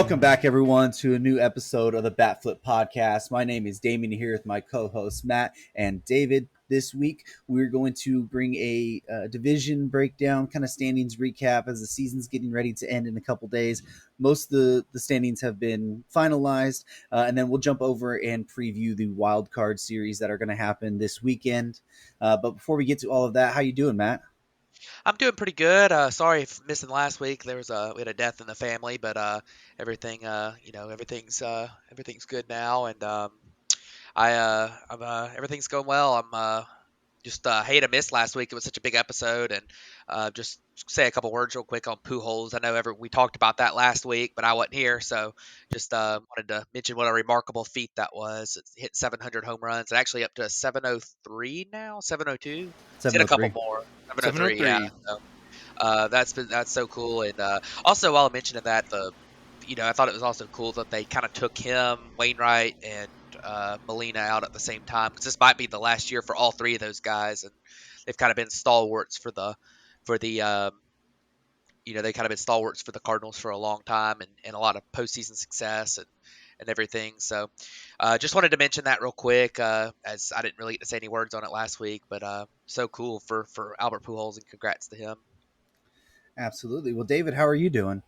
Welcome back, everyone, to a new episode of the Bat Flip Podcast. My name is Damien here with my co-hosts Matt and David. This week, we're going to bring a division breakdown, kind of standings recap as the season's getting ready to end in a couple days. Most of the standings have been finalized, and then we'll jump over and preview the wild card series that are going to happen this weekend. But before we get to all of that, how you doing, Matt? I'm doing pretty good. Sorry for missing last week. We had a death in the family, but everything everything's good now, and everything's going well. I'm just hate to miss last week. It was such a big episode, and just say a couple words real quick on Pujols. I know we talked about that last week, but I wasn't here, so just wanted to mention what a remarkable feat that was. It's hit 700 home runs, and actually up to 703 now, 702. He's hit a couple 703. more. 703, yeah. 703. So, that's so cool, and also while I'm mentioning that, I thought it was also cool that they kind of took him, Wainwright, and Molina out at the same time, because this might be the last year for all three of those guys, and they've kind of been stalwarts for the they kind of been stalwarts for the Cardinals for a long time, and a lot of postseason success and everything. So just wanted to mention that real quick, as I didn't really get to say any words on it last week, but so cool for Albert Pujols, and congrats to him. Absolutely. Well, David, how are you doing?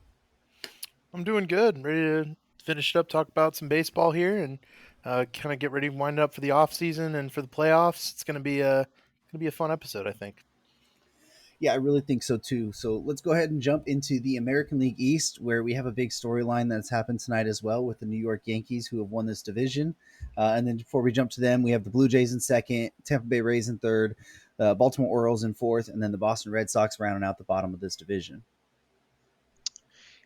I'm doing good. Ready to finish it up, talk about some baseball here, and kind of get ready to wind up for the off season and for the playoffs. It's gonna be a fun episode, I think. Yeah, I really think so too. So let's go ahead and jump into the American League East, where we have a big storyline that's happened tonight as well with the New York Yankees, who have won this division. And then before we jump to them, we have the Blue Jays in second, Tampa Bay Rays in third, Baltimore Orioles in fourth, and then the Boston Red Sox rounding out the bottom of this division.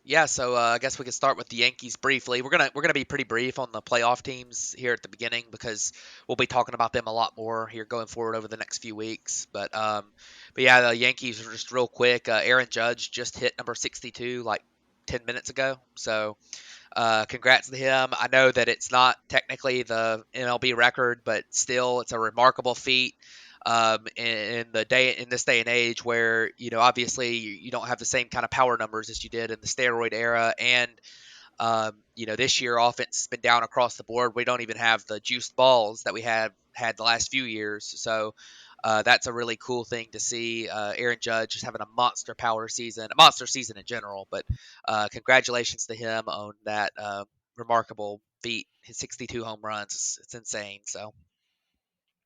Yeah, so I guess we can start with the Yankees briefly. We're gonna be pretty brief on the playoff teams here at the beginning, because we'll be talking about them a lot more here going forward over the next few weeks. But yeah, the Yankees are just real quick. Aaron Judge just hit number 62 like 10 minutes ago. So congrats to him. I know that it's not technically the MLB record, but still, it's a remarkable feat. In this day and age, where obviously you don't have the same kind of power numbers as you did in the steroid era, and this year offense has been down across the board. We don't even have the juiced balls that we have had the last few years. So that's a really cool thing to see. Aaron Judge is having a monster season in general. But congratulations to him on that remarkable feat. His 62 home runs. It's insane. So.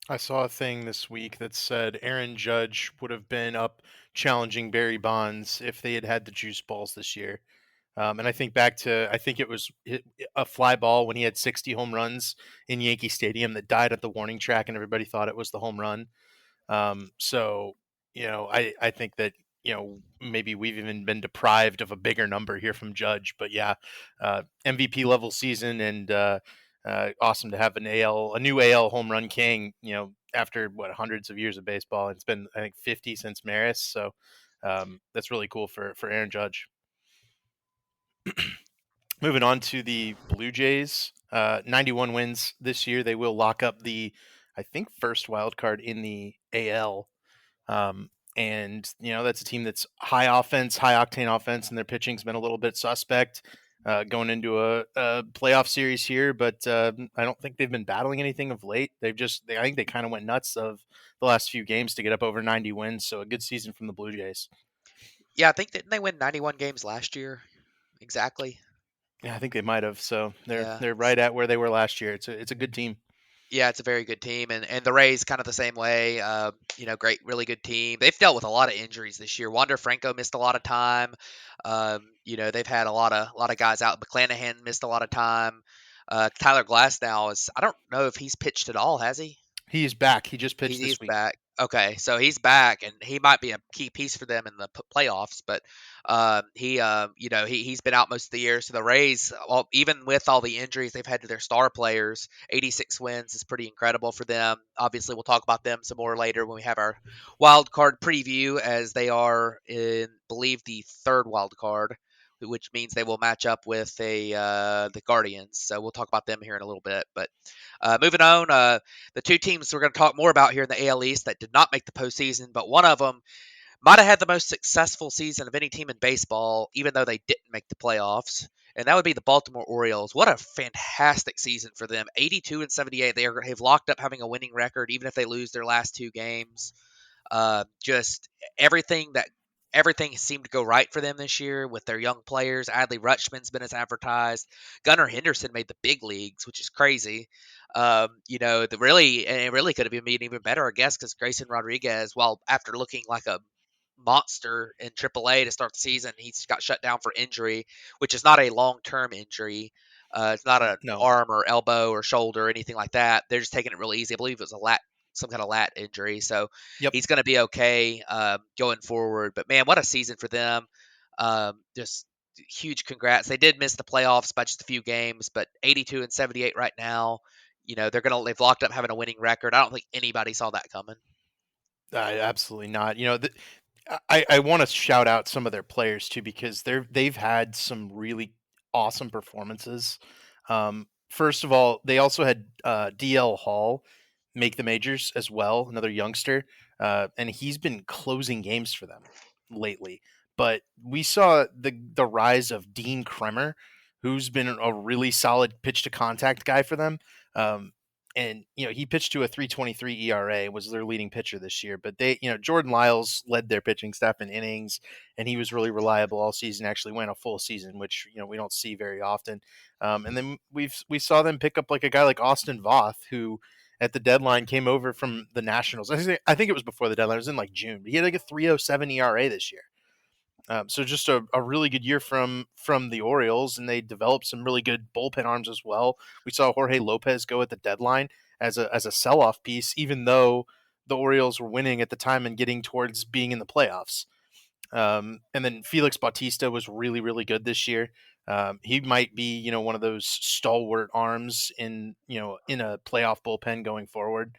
I saw a thing this week that said Aaron Judge would have been up challenging Barry Bonds if they had had the juice balls this year. And I think back to, I think it was a fly ball when he had 60 home runs in Yankee Stadium that died at the warning track, and everybody thought it was the home run. So, I think that, maybe we've even been deprived of a bigger number here from Judge. But yeah, MVP level season, and awesome to have a new AL home run king, after hundreds of years of baseball. It's been, I think, 50 since Maris. So that's really cool for Aaron Judge. Moving on to the Blue Jays, 91 wins this year. They will lock up the, I think, first wild card in the AL. And that's a team that's high octane offense, and their pitching's been a little bit suspect going into a playoff series here. But I don't think they've been battling anything of late. I think they kind of went nuts of the last few games to get up over 90 wins. So a good season from the Blue Jays. Yeah, I think didn't they win 91 games last year? Exactly. Yeah, I think they might have. So Yeah. they're right at where they were last year. It's a good team. Yeah, it's a very good team, and the Rays kind of the same way. Great, really good team. They've dealt with a lot of injuries this year. Wander Franco missed a lot of time. They've had a lot of guys out. McClanahan missed a lot of time. Tyler Glasnow I don't know if he's pitched at all, has he? He's back. He just pitched He's this week. back. Okay, so he's back, and he might be a key piece for them in the playoffs. But he's been out most of the year. So the Rays, even with all the injuries they've had to their star players, 86 wins is pretty incredible for them. Obviously, we'll talk about them some more later when we have our wild card preview, as they are in, believe, the third wild card, which means they will match up with the Guardians. So we'll talk about them here in a little bit. But moving on, the two teams we're going to talk more about here in the AL East that did not make the postseason, but one of them might have had the most successful season of any team in baseball, even though they didn't make the playoffs. and that would be the Baltimore Orioles. What a fantastic season for them! 82-78. Have locked up having a winning record, even if they lose their last two games. Just everything that everything seemed to go right for them this year with their young players. Adley Rutschman's been as advertised. Gunnar Henderson made the big leagues, which is crazy. It really could have been even better, I guess, because Grayson Rodriguez, while after looking like a monster in AAA to start the season, he's got shut down for injury, which is not a long-term injury. It's not an No. arm or elbow or shoulder or anything like that. They're just taking it real easy. I believe it was some kind of lat injury, so Yep. he's going to be okay going forward. But man, what a season for them! Just huge congrats. They did miss the playoffs by just a few games, but 82-78 right now. They've locked up having a winning record. I don't think anybody saw that coming. Absolutely not. I want to shout out some of their players too because they've had some really awesome performances. First of all, they also had DL Hall make the majors as well, another youngster, and he's been closing games for them lately. But we saw the rise of Dean Kremer, who's been a really solid pitch to contact guy for them. Um, and he pitched to a 3.23 ERA, was their leading pitcher this year. But Jordan Lyles led their pitching staff in innings, and he was really reliable all season. Actually, went a full season, which we don't see very often. And then we saw them pick up like a guy like Austin Voth, who at the deadline came over from the Nationals. I think it was before the deadline. It was in like June. But he had like a 3.07 ERA this year. So just a really good year from the Orioles, and they developed some really good bullpen arms as well. We saw Jorge Lopez go at the deadline as a sell-off piece, even though the Orioles were winning at the time and getting towards being in the playoffs. And then Felix Bautista was really, really good this year. He might be, one of those stalwart arms in a playoff bullpen going forward.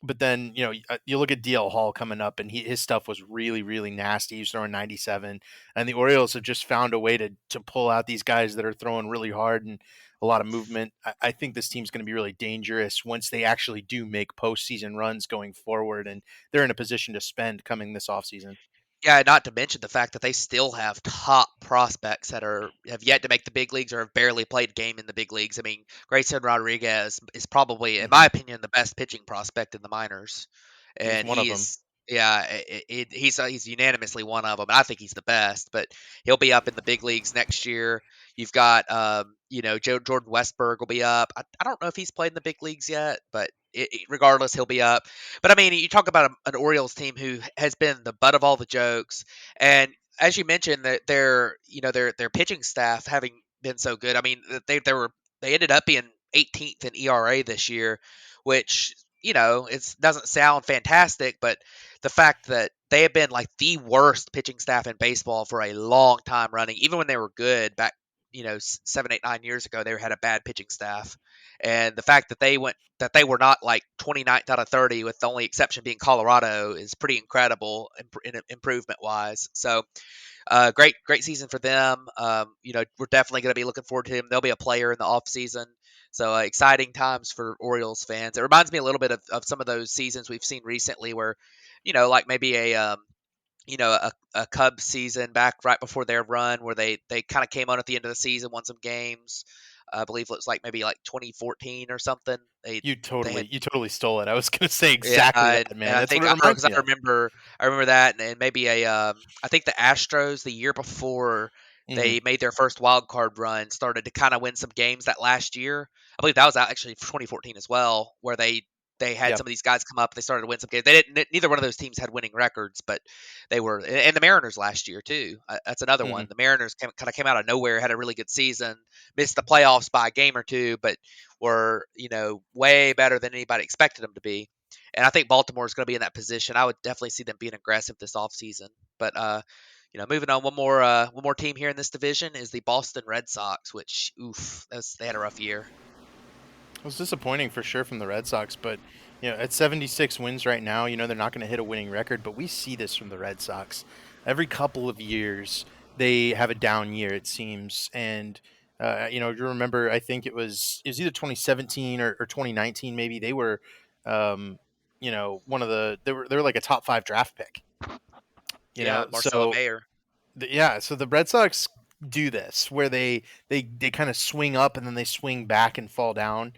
But then you look at DL Hall coming up, and his stuff was really, really nasty. He's throwing 97, and the Orioles have just found a way to pull out these guys that are throwing really hard and a lot of movement. I think this team's going to be really dangerous once they actually do make postseason runs going forward, and they're in a position to spend coming this offseason. Yeah, not to mention the fact that they still have top prospects that have yet to make the big leagues or have barely played a game in the big leagues. I mean, Grayson Rodriguez is probably, in my opinion, the best pitching prospect in the minors, He's and one of them. he's unanimously one of them. I think he's the best, but he'll be up in the big leagues next year. You've got, Jordan Westberg will be up. I don't know if he's played in the big leagues yet, but regardless, he'll be up. But I mean, you talk about an Orioles team who has been the butt of all the jokes, and as you mentioned, that their pitching staff having been so good. I mean, they ended up being 18th in ERA this year, which it doesn't sound fantastic, but the fact that they have been like the worst pitching staff in baseball for a long time running, even when they were good back 7, 8, 9 years ago, they had a bad pitching staff, and the fact that they were not like 29th out of 30, with the only exception being Colorado, is pretty incredible improvement wise. So great season for them. We're definitely going to be looking forward to him. They'll be a player in the off season. So exciting times for Orioles fans. It reminds me a little bit of some of those seasons we've seen recently where, like maybe a Cubs season back right before their run where they kind of came on at the end of the season, won some games. I believe it was like maybe like 2014 or something. They had You totally stole it. I was going to say yeah, exactly that, and man. I That's what think it reminds because me of. I remember that, and maybe I think the Astros the year before Hmm. they made their first wild card run started to kind of win some games that last year. I believe that was actually 2014 as well, where they had Yep. some of these guys come up. They started to win some games. They didn't. Neither one of those teams had winning records, but they were. And the Mariners last year too. That's another Hmm. one. The Mariners kind of came out of nowhere, had a really good season, missed the playoffs by a game or two, but were way better than anybody expected them to be. And I think Baltimore is going to be in that position. I would definitely see them being aggressive this offseason. But moving on, one more team here in this division is the Boston Red Sox, which they had a rough year. It was disappointing for sure from the Red Sox, but at 76 wins right now, they're not going to hit a winning record. But we see this from the Red Sox every couple of years. They have a down year, it seems, and you remember. I think it was either 2017 or 2019, maybe they were, one of they were like a top 5 draft pick. Yeah, Marcelo So Mayer. yeah, so the Red Sox do this where they kind of swing up and then they swing back and fall down.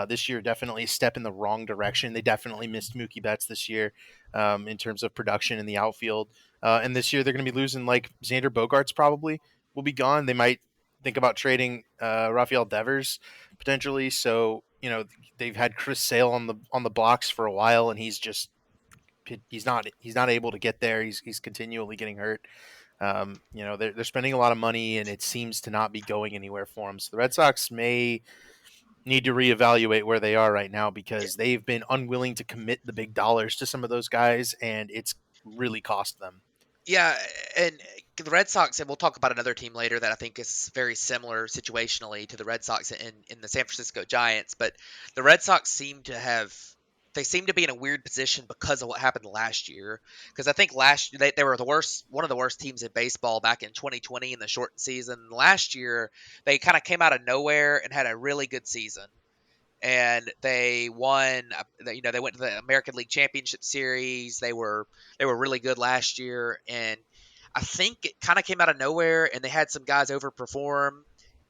This year definitely a step in the wrong direction. They definitely missed Mookie Betts this year in terms of production in the outfield. And this year they're going to be losing, like, Xander Bogaerts probably will be gone. They might think about trading Rafael Devers potentially. So they've had Chris Sale on the blocks for a while, and he's not able to get there. He's continually getting hurt. They're spending a lot of money, and it seems to not be going anywhere for them. So the Red Sox may need to reevaluate where they are right now, because they've been unwilling to commit the big dollars to some of those guys, and it's really cost them. Yeah, and the Red Sox, and we'll talk about another team later that I think is very similar situationally to the Red Sox in the San Francisco Giants, but the Red Sox seem to be in a weird position because of what happened last year. Because I think last year they were one of the worst teams in baseball back in 2020 in the shortened season. Last year they kind of came out of nowhere and had a really good season, and they won. They went to the American League Championship Series. They were really good last year, and I think it kind of came out of nowhere, and they had some guys overperform,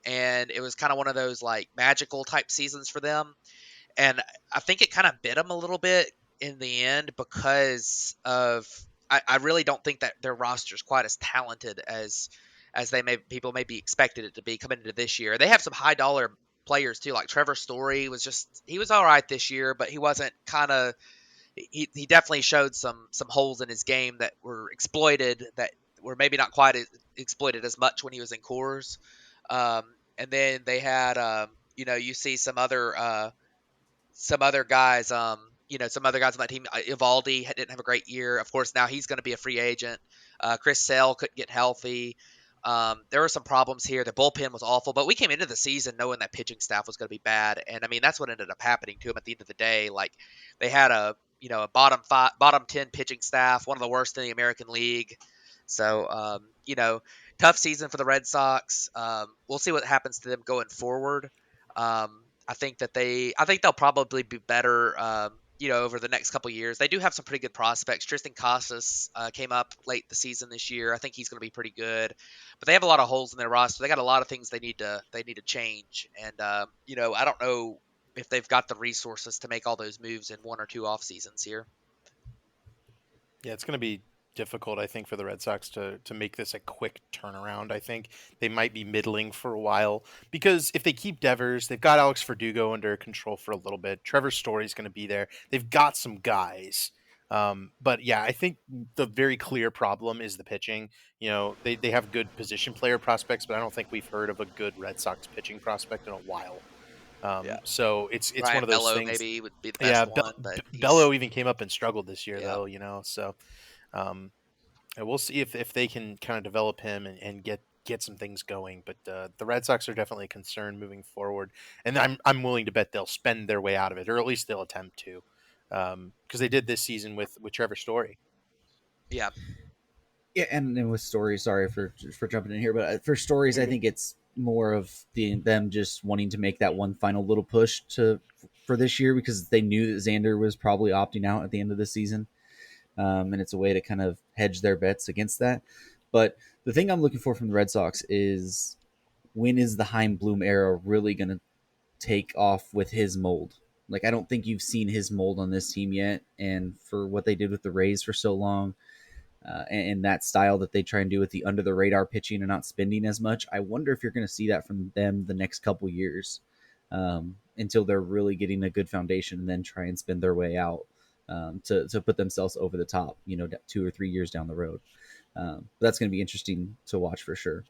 and it was kind of one of those like magical type seasons for them. And I think it kind of bit them a little bit in the end because of I really don't think that their roster is quite as talented as people maybe expected it to be coming into this year. They have some high dollar players too, like Trevor Story he was all right this year, but he wasn't kind of he definitely showed some holes in his game that were exploited, that were maybe not quite exploited as much when he was in Coors. And then they had you see some other guys, some other guys on that team. Evaldi didn't have a great year. Of course, now he's going to be a free agent. Chris Sale couldn't get healthy. There were some problems here. The bullpen was awful, but we came into the season knowing that pitching staff was going to be bad, and I mean that's what ended up happening to them at the end of the day. Like they had a bottom 10 pitching staff, one of the worst in the American League. So tough season for the Red Sox. We'll see what happens to them going forward. I think they'll probably be better, over the next couple of years. They do have some pretty good prospects. Tristan Casas came up late the season this year. I think he's going to be pretty good, but they have a lot of holes in their roster. They got a lot of things they need to change, and I don't know if they've got the resources to make all those moves in one or two off seasons here. Yeah, it's going to be difficult, I think, for the Red Sox to make this a quick turnaround. I think they might be middling for a while, because if they keep Devers, they've got Alex Verdugo under control for a little bit. Trevor Story's going to be there. They've got some guys. But yeah, I think the very clear problem is the pitching. They have good position player prospects, but I don't think we've heard of a good Red Sox pitching prospect in a while. Yeah. So it's Ryan one of those Bello things. maybe would be the best Yeah, one, but Bello even came up and struggled this year, Yeah. though. So and we'll see if they can kind of develop him and get some things going. But the Red Sox are definitely a concern moving forward, and I'm willing to bet they'll spend their way out of it, or at least they'll attempt to, because they did this season with Trevor Story. Yeah. Yeah, and with Stories, sorry for jumping in here, but for Stories, I think it's more of them just wanting to make that one final little push for this year, because they knew that Xander was probably opting out at the end of the season, and it's a way to kind of hedge their bets against that. But the thing I'm looking for from the Red Sox is, when is the Heim Bloom era really going to take off with his mold? Like, I don't think you've seen his mold on this team yet, and for what they did with the Rays for so long, and that style that they try and do with the under the radar pitching and not spending as much, I wonder if you're going to see that from them the next couple years, until they're really getting a good foundation, and then try and spend their way out, to put themselves over the top, 2 or 3 years down the road. That's going to be interesting to watch for sure.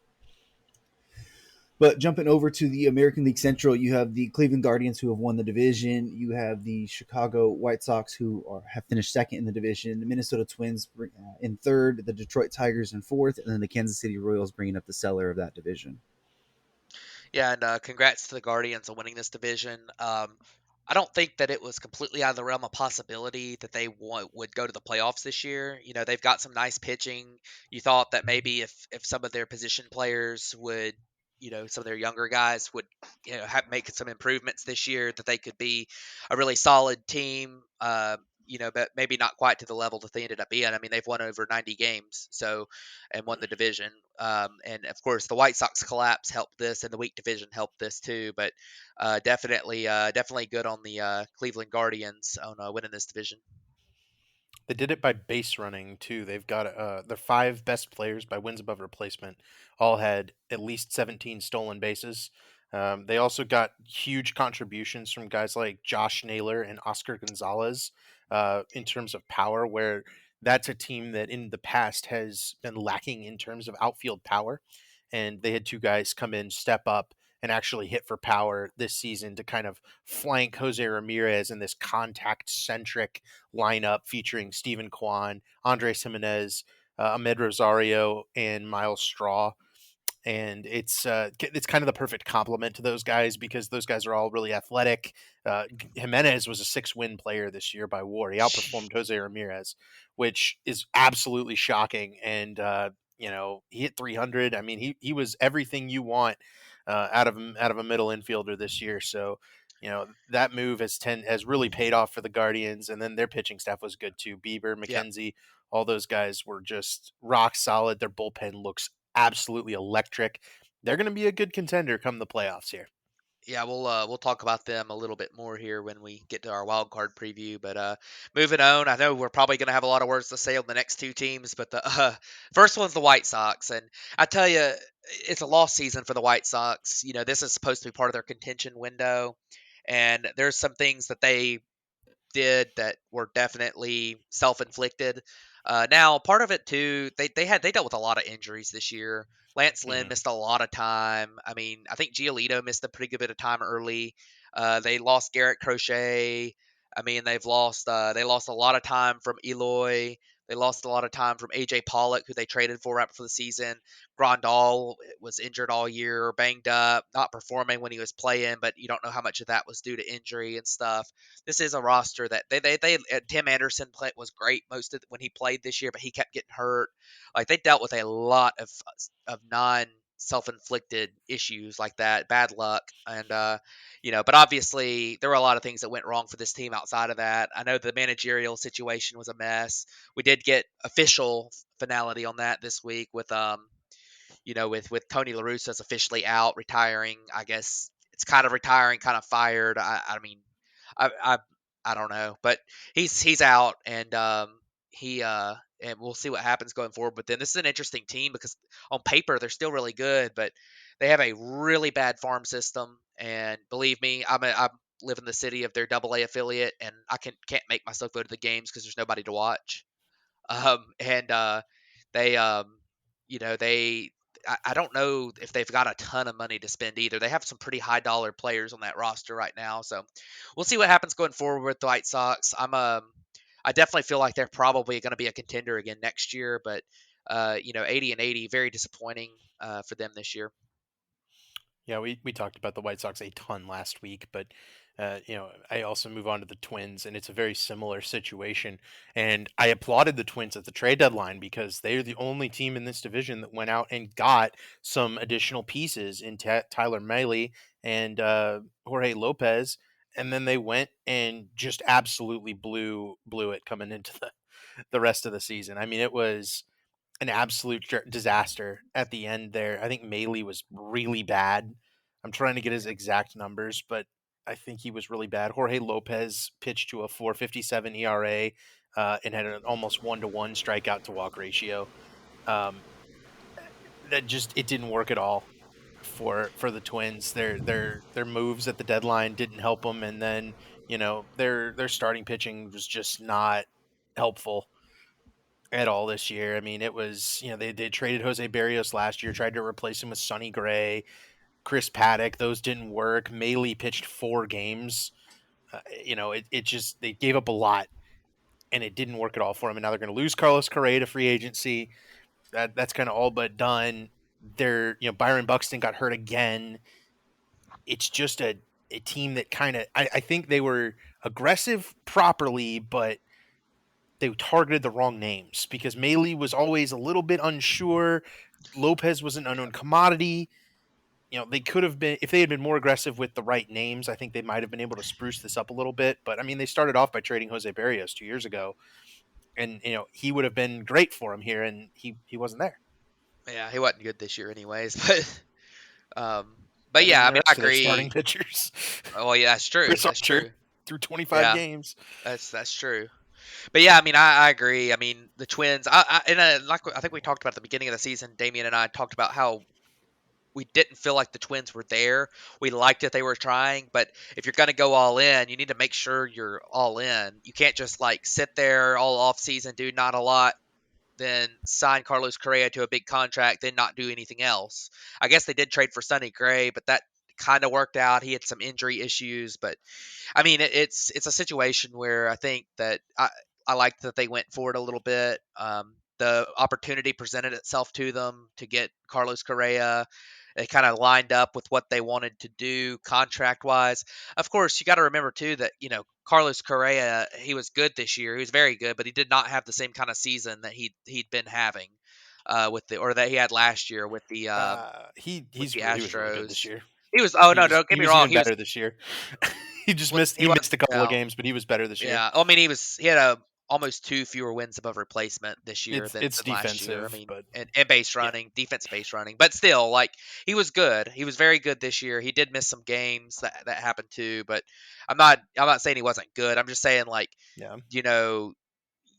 But jumping over to the American League Central, you have the Cleveland Guardians, who have won the division. You have the Chicago White Sox, who have finished second in the division. The Minnesota Twins in third. The Detroit Tigers in fourth. And then the Kansas City Royals bringing up the cellar of that division. Yeah, and congrats to the Guardians on winning this division. I don't think that it was completely out of the realm of possibility that they would go to the playoffs this year. They've got some nice pitching. You thought that maybe if some of their position players would, some of their younger guys would, make some improvements this year, that they could be a really solid team. but maybe not quite to the level that they ended up being. I mean, they've won over 90 games, and won the division. And of course, the White Sox collapse helped this, and the weak division helped this too. But definitely good on the Cleveland Guardians on winning this division. They did it by base running too. They've got their five best players by wins above replacement all had at least 17 stolen bases. They also got huge contributions from guys like Josh Naylor and Oscar Gonzalez in terms of power, where that's a team that in the past has been lacking in terms of outfield power. And they had two guys come in, step up, and actually hit for power this season to kind of flank Jose Ramirez in this contact centric lineup featuring Stephen Kwan, Andres Jimenez, Ahmed Rosario, and Miles Straw. And it's kind of the perfect complement to those guys because those guys are all really athletic. Jimenez was a 6-win player this year by WAR. He outperformed Jose Ramirez, which is absolutely shocking. And he hit 300. I mean, he was everything you want out of a middle infielder this year. So that move has really paid off for the Guardians, and then their pitching staff was good too. Bieber, Yeah. McKenzie, all those guys were just rock solid. Their bullpen looks absolutely electric. They're going to be a good contender come the playoffs here. Yeah, we'll talk about them a little bit more here when we get to our wild card preview. But moving on, I know we're probably going to have a lot of words to say on the next two teams, but the first one's the White Sox, and I tell you, it's a lost season for the White Sox. This is supposed to be part of their contention window, and there's some things that they did that were definitely self-inflicted. Now, part of it too, they dealt with a lot of injuries this year. Lance Lynn missed a lot of time. I mean, I think Giolito missed a pretty good bit of time early. They lost Garrett Crochet. I mean, they lost a lot of time from Eloy. They lost a lot of time from AJ Pollock, who they traded for right before the season. Grandal was injured all year, banged up, not performing when he was playing, but you don't know how much of that was due to injury and stuff. This is a roster that they Tim Anderson was great most of when he played this year, but he kept getting hurt. Like they dealt with a lot of non self-inflicted issues like that, bad luck, and but obviously there were a lot of things that went wrong for this team outside of that. I know the managerial situation was a mess. We did get official finality on that this week with with Tony La Russa's officially out, retiring. I guess it's kind of retiring, kind of fired. I mean, I, I I don't know, but he's out, and we'll see what happens going forward. But then this is an interesting team because on paper they're still really good, but they have a really bad farm system. And believe me, I live in the city of their Double A affiliate, and I can't make myself go to the games because there's nobody to watch. And they they I don't know if they've got a ton of money to spend either. They have some pretty high dollar players on that roster right now, so we'll see what happens going forward with the White Sox. I definitely feel like they're probably going to be a contender again next year, but 80-80, very disappointing for them this year. Yeah, we talked about the White Sox a ton last week, but I also move on to the Twins, and it's a very similar situation. And I applauded the Twins at the trade deadline because they're the only team in this division that went out and got some additional pieces in Tyler Mahle and Jorge Lopez, and then they went and just absolutely blew it coming into the rest of the season. I mean, it was an absolute disaster at the end there. I think Mahle was really bad. I'm trying to get his exact numbers, but I think he was really bad. Jorge Lopez pitched to a 4.57 ERA and had an almost 1-to-1 strikeout to walk ratio. Um, that just it didn't work at all for the Twins. Their moves at the deadline didn't help them, and then their starting pitching was just not helpful at all this year. I mean, it was, they traded Jose Barrios last year, tried to replace him with Sonny Gray, Chris Paddock. Those didn't work. Mahle pitched 4 games. It just, they gave up a lot and it didn't work at all for him. And now they're going to lose Carlos Correa to free agency. That's kind of all but done. Byron Buxton got hurt again. It's just a team that kind of, I think they were aggressive properly, but they targeted the wrong names because Mahle was always a little bit unsure. Lopez was an unknown commodity. they could have been, if they had been more aggressive with the right names, I think they might have been able to spruce this up a little bit. But I mean, they started off by trading Jose Barrios 2 years ago, and he would have been great for him here, and he wasn't there. Yeah, he wasn't good this year, anyways. Um, but Better yeah, than I the mean, I rest of their starting agree. pitchers. Oh, yeah, that's true. Chris That's Archer true. through 25 Yeah, games. that's true. But yeah, I mean, I agree. I mean, the Twins. Like I think we talked about at the beginning of the season. Damian and I talked about how we didn't feel like the Twins were there. We liked that they were trying, but if you're going to go all in, you need to make sure you're all in. You can't just like sit there all off season, do not a lot, then sign Carlos Correa to a big contract, then not do anything else. I guess they did trade for Sonny Gray, but that kind of worked out. He had some injury issues, but I mean, it's a situation where I think that I liked that they went for it a little bit. The opportunity presented itself to them to get Carlos Correa. They kind of lined up with what they wanted to do contract wise. Of course, you got to remember too that Carlos Correa, he was good this year. He was very good, but he did not have the same kind of season that he'd been having or that he had last year with the He was really good this Astros. year. He was. Oh He no, was don't get he me was wrong. even He was. better this year. Well, He missed a couple of well, games, but he was better this year. yeah. I mean, he had almost two fewer wins above replacement this year It's than last year. I defensive, mean, but and base yeah. running, defense base running, but still, like he was good. He was very good this year. He did miss some games that happened too, but I'm not saying he wasn't good. I'm just saying like Yeah. you know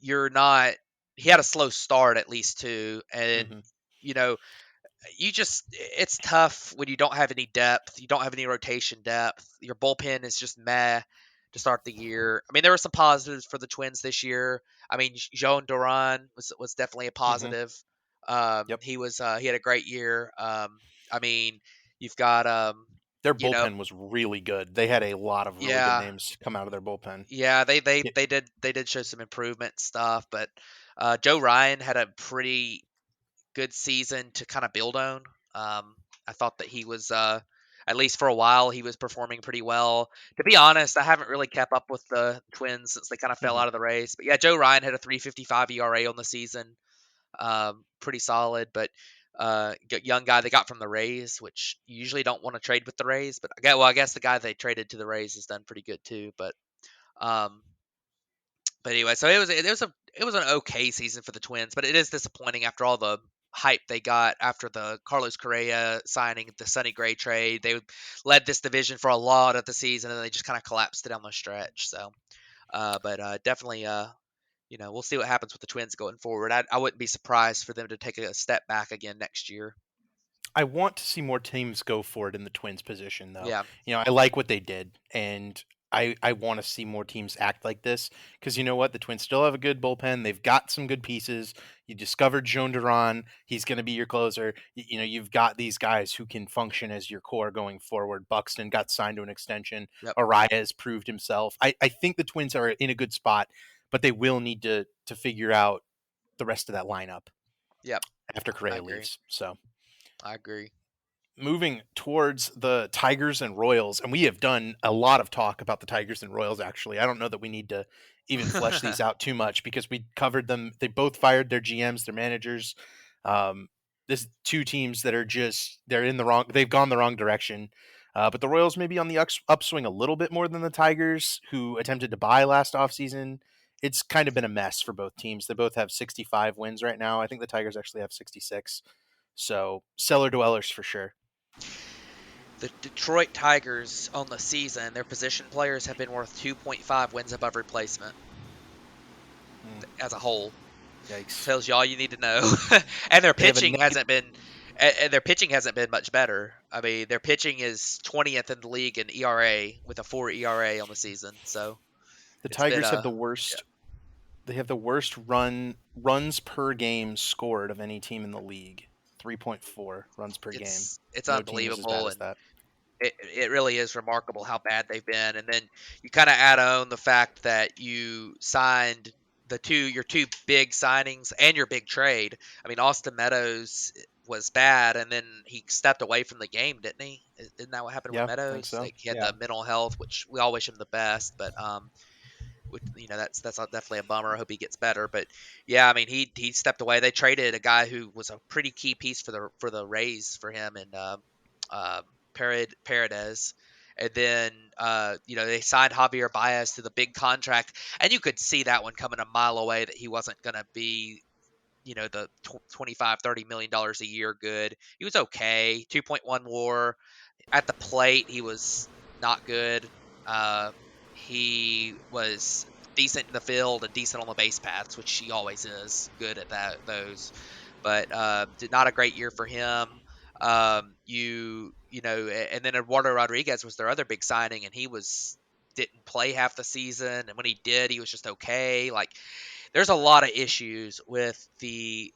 you're not. He had a slow start at least too, and Hmm. you know it's tough when you don't have any depth, you don't have any rotation depth. Your bullpen is just meh to start the year. I mean, there were some positives for the Twins this year. I mean, Joan Duran was definitely a Hmm. positive. Yep. He had a great year. I mean, you've got Their you know, bullpen was really good. They had a lot of really good yeah, names come out of their bullpen. yeah, Yeah. they did show some improvement stuff, but Joe Ryan had a pretty good season to kind of build on. I thought that he was, at least for a while, he was performing pretty well. To be honest, I haven't really kept up with the Twins since they kind of fell Hmm. out of the race. But yeah, Joe Ryan had a 3.55 ERA on the season, pretty solid. But young guy they got from the Rays, which you usually don't want to trade with the Rays. But I guess the guy they traded to the Rays has done pretty good too. Um, but anyway, so it was an okay season for the Twins, but it is disappointing after all the hype they got after the Carlos Correa signing, the Sonny Gray trade. They led this division for a lot of the season, and they just kind of collapsed it down the stretch. So, but definitely, we'll see what happens with the Twins going forward. I wouldn't be surprised for them to take a step back again next year. I want to see more teams go for it in the Twins position, though. Yeah, I like what they did, and I want to see more teams act like this because you know what? The Twins still have a good bullpen. They've got some good pieces. You discovered Joan Duran. He's going to be your closer. You've got these guys who can function as your core going forward. Buxton got signed to an extension. yep, Araya has proved himself. I think the Twins are in a good spot, but they will need to figure out the rest of that lineup yep. after I Correa agree. leaves. So I agree. moving towards the Tigers and Royals, and we have done a lot of talk about the Tigers and Royals, actually. I don't know that we need to even flesh these out too much because we covered them. They both fired their GMs, their managers. Um, this two teams that are they've gone the wrong direction. But the Royals may be on the upswing a little bit more than the Tigers, who attempted to buy last offseason. It's kind of been a mess for both teams. They both have 65 wins right now. I think the Tigers actually have 66. So cellar dwellers for sure. The Detroit Tigers on the season, their position players have been worth 2.5 wins above replacement as a whole. Yikes. Tells you all you need to know. And They have a negative. their pitching hasn't been much better. I mean, their pitching is 20th in the league in ERA with a 4 ERA on the season. So The it's been Tigers have a the yeah, worst. They have the worst runs per game scored of any team in the league. 3.4 runs per game. it's No team is as bad unbelievable, as and that. it really is remarkable how bad they've been. And then you kind of add on the fact that you signed your two big signings and your big trade. I mean, Austin Meadows was bad, and then he stepped away from the game, didn't he? Isn't that what happened with Yeah, I think Meadows? so. Like he had Yeah. the mental health, which we all wish him the best, but that's definitely a bummer. I hope he gets better. But yeah, I mean, he stepped away. They traded a guy who was a pretty key piece for the Rays for him, and uh, Paredes. And then, they signed Javier Baez to the big contract, and you could see that one coming a mile away that he wasn't going to be, the 25, $30 million a year good. He was okay. 2.1 WAR at the plate. He was not good. Uh, he was decent in the field and decent on the base paths, which he always is good at but did not a great year for him. And then Eduardo Rodriguez was their other big signing, and he didn't play half the season, and when he did, he was just okay. Like, there's a lot of issues with the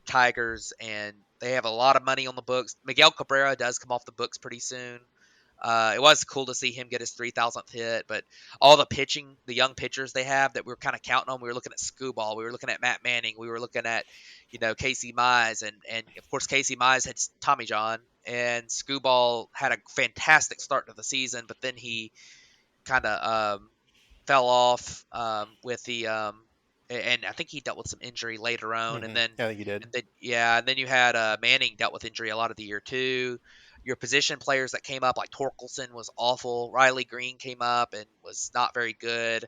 Tigers, and they have a lot of money on the books. Miguel Cabrera does come off the books pretty soon. It was cool to see him get his 3,000th hit, but all the pitching, the young pitchers they have that we were kind of counting on. We were looking at Scuball, we were looking at Matt Manning, we were looking at Casey Mize, and of course Casey Mize had Tommy John, and Scuball had a fantastic start to the season, but then he kind of fell off with and I think he dealt with some injury later on, and then Yeah, I think he did. and then you had Manning dealt with injury a lot of the year too. Your position players that came up, like Torkelson, was awful. Riley Green came up and was not very good.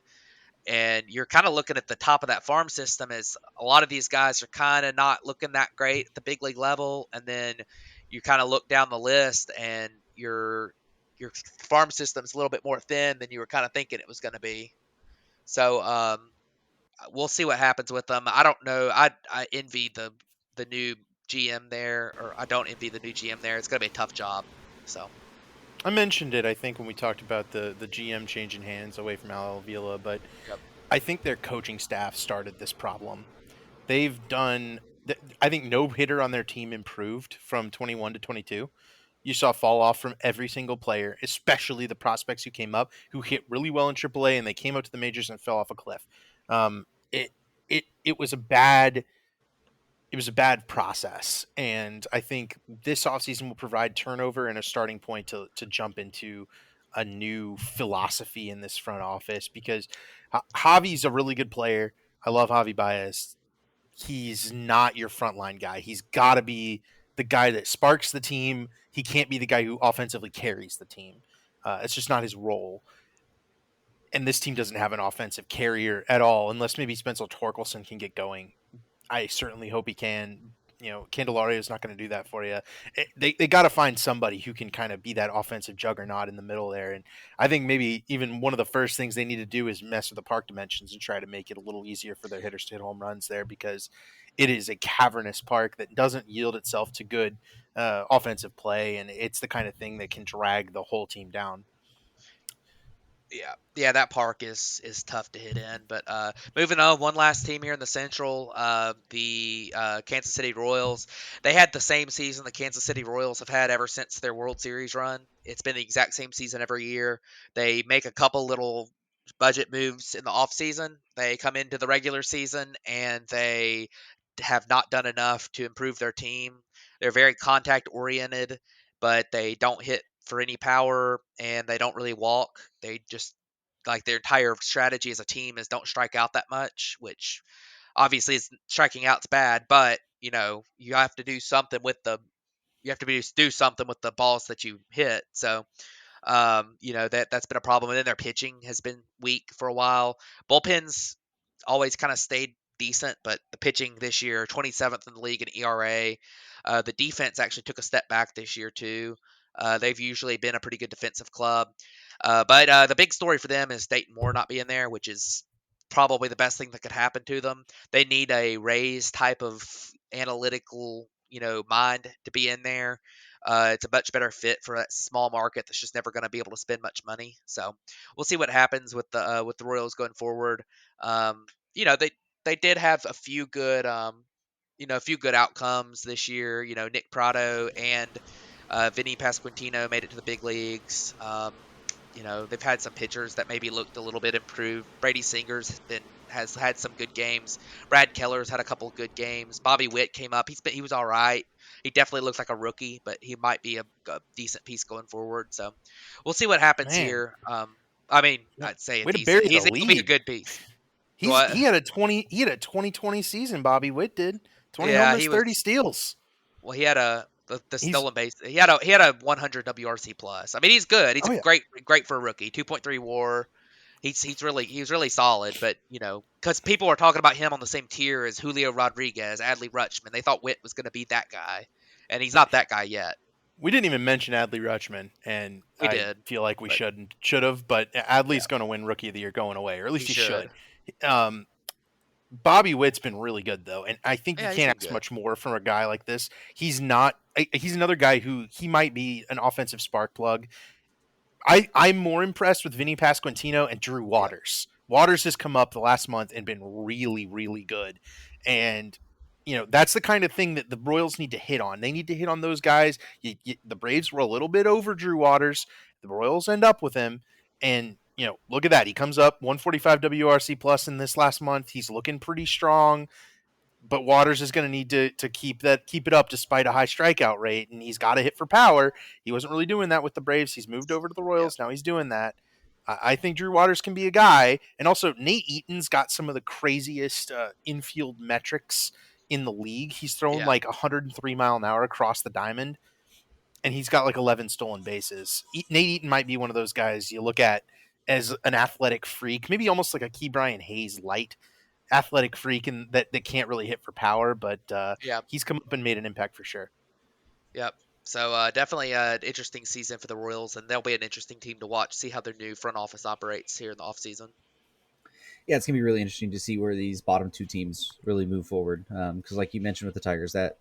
And you're kind of looking at the top of that farm system as a lot of these guys are kind of not looking that great at the big league level. And then you kind of look down the list and your farm system's a little bit more thin than you were kind of thinking it was going to be. So we'll see what happens with them. I don't know. I envy the new GM there, or I don't envy the new GM there. It's going to be a tough job. So I mentioned it, I think, when we talked about the GM changing hands away from Al Avila, but yep. I think their coaching staff started this problem. They've done, I think no hitter on their team improved from 21 to 22. You saw fall off from every single player, especially the prospects who came up, who hit really well in AAA, and they came up to the majors and fell off a cliff. It it was a bad process, and I think this offseason will provide turnover and a starting point to jump into a new philosophy in this front office, because Javi's a really good player. I love Javi Baez. He's not your frontline guy. He's got to be the guy that sparks the team. He can't be the guy who offensively carries the team. It's just not his role. And this team doesn't have an offensive carrier at all, unless maybe Spencer Torkelson can get going. I certainly hope he can. Candelario is not going to do that for you. They got to find somebody who can kind of be that offensive juggernaut in the middle there. And I think maybe even one of the first things they need to do is mess with the park dimensions and try to make it a little easier for their hitters to hit home runs there, because it is a cavernous park that doesn't yield itself to good offensive play, and it's the kind of thing that can drag the whole team down. Yeah, that park is tough to hit in. But moving on, one last team here in the Central, the Kansas City Royals. They had the same season the Kansas City Royals have had ever since their World Series run. It's been the exact same season every year. They make a couple little budget moves in the off season. They come into the regular season and they have not done enough to improve their team. They're very contact oriented, but they don't hit for any power and they don't really walk. They just, like, their entire strategy as a team is don't strike out that much, which obviously is striking out's bad, but you have to do something with do something with the balls that you hit. So that's been a problem. And then their pitching has been weak for a while. Bullpens always kind of stayed decent, but the pitching this year, 27th in the league in ERA. The defense actually took a step back this year too. They've usually been a pretty good defensive club. But the big story for them is Dayton Moore not being there, which is probably the best thing that could happen to them. They need a Rays type of analytical, mind to be in there. It's a much better fit for that small market that's just never going to be able to spend much money. So we'll see what happens with the Royals going forward. They did have a few good outcomes this year. Nick Prado and Vinny Pasquantino made it to the big leagues. They've had some pitchers that maybe looked a little bit improved. Brady Singer's has had some good games. Brad Keller's had a couple of good games. Bobby Witt came up. He was all right. He definitely looks like a rookie, but he might be a decent piece going forward. So we'll see what happens here. I'd say way to he'll bury be the a lead. good piece. He had a 2020 season. Bobby Witt did 20 Yeah, homers, 30 steals. Well, he had a The He's stolen base. He had a 100 WRC plus. I mean, he's good. He's oh yeah. great for a rookie. 2.3 WAR. He's really solid. But because people are talking about him on the same tier as Julio Rodriguez, Adley Rutschman, they thought Witt was going to be that guy, and he's not that guy yet. We didn't even mention Adley Rutschman, and We I did, feel like we but should have. But Adley's yeah, going to win Rookie of the Year going away, or at least he he should. should. Um, Bobby Witt's been really good though, and I think you Yeah, he's can't been ask good. much more from a guy like this. He's not. He's another guy who he might be an offensive spark plug. I'm more impressed with Vinny Pasquantino and Drew Yeah, Waters. Waters has come up the last month and been really, really good. And that's the kind of thing that the Royals need to hit on. They need to hit on those guys. The Braves were a little bit over Drew Waters. The Royals end up with him, and look at that. He comes up 145 WRC plus in this last month. He's looking pretty strong, but Waters is going to need to keep it up despite a high strikeout rate, and he's got to hit for power. He wasn't really doing that with the Braves. He's moved over to the yeah, Royals. Now he's doing that. I think Drew Waters can be a guy, and also Nate Eaton's got some of the craziest infield metrics in the league. He's thrown yeah, like 103 mph across the diamond, and he's got like 11 stolen bases. Nate Eaton might be one of those guys you look at as an athletic freak, maybe almost like a Key Brian Hayes light athletic freak and that can't really hit for power, but yeah, he's come up and made an impact for sure. yep. So definitely an interesting season for the Royals, and they'll be an interesting team to watch. See how their new front office operates here in the offseason. Yeah, it's gonna be really interesting to see where these bottom two teams really move forward. Because, like you mentioned with the Tigers, that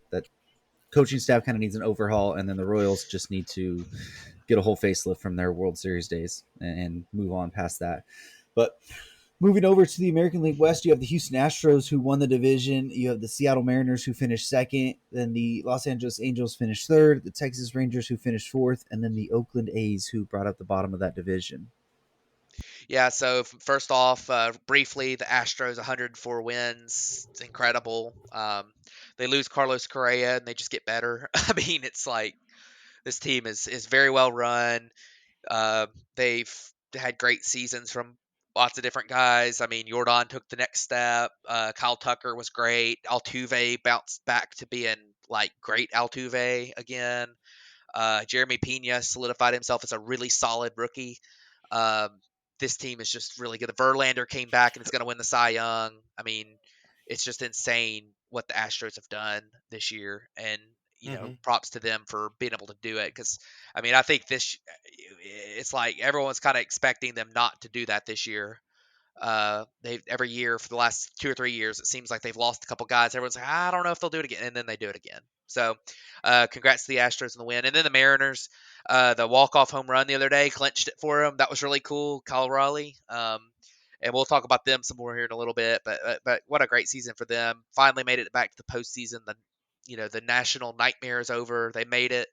coaching staff kind of needs an overhaul, and then the Royals just need to get a whole facelift from their World Series days and move on past that. But moving over to the American League West, you have the Houston Astros who won the division. You have the Seattle Mariners who finished second. Then the Los Angeles Angels finished third. The Texas Rangers who finished fourth. And then the Oakland A's who brought up the bottom of that division. Yeah, so first off, briefly, the Astros 104 wins. It's incredible. They lose Carlos Correa and they just get better. I mean, it's like this team is very well run. Uh, they've had great seasons from lots of different guys. I mean, Jordan took the next step. Kyle Tucker was great. Altuve bounced back to being like great Altuve again. Jeremy Pena solidified himself as a really solid rookie. Um, this team is just really good. Verlander came back and is going to win the Cy Young. I mean, it's just insane what the Astros have done this year, and Mm-hmm. props to them for being able to do it. Because I mean, I think it's like everyone's kind of expecting them not to do that this year. They every year for the last 2 or 3 years, it seems like they've lost a couple guys. Everyone's like, I don't know if they'll do it again, and then they do it again. So, congrats to the Astros on the win, and then the Mariners, the walk-off home run the other day clinched it for them. That was really cool, Kyle Raleigh. And we'll talk about them some more here in a little bit. But what a great season for them! Finally made it back to the postseason. The national nightmare is over. They made it.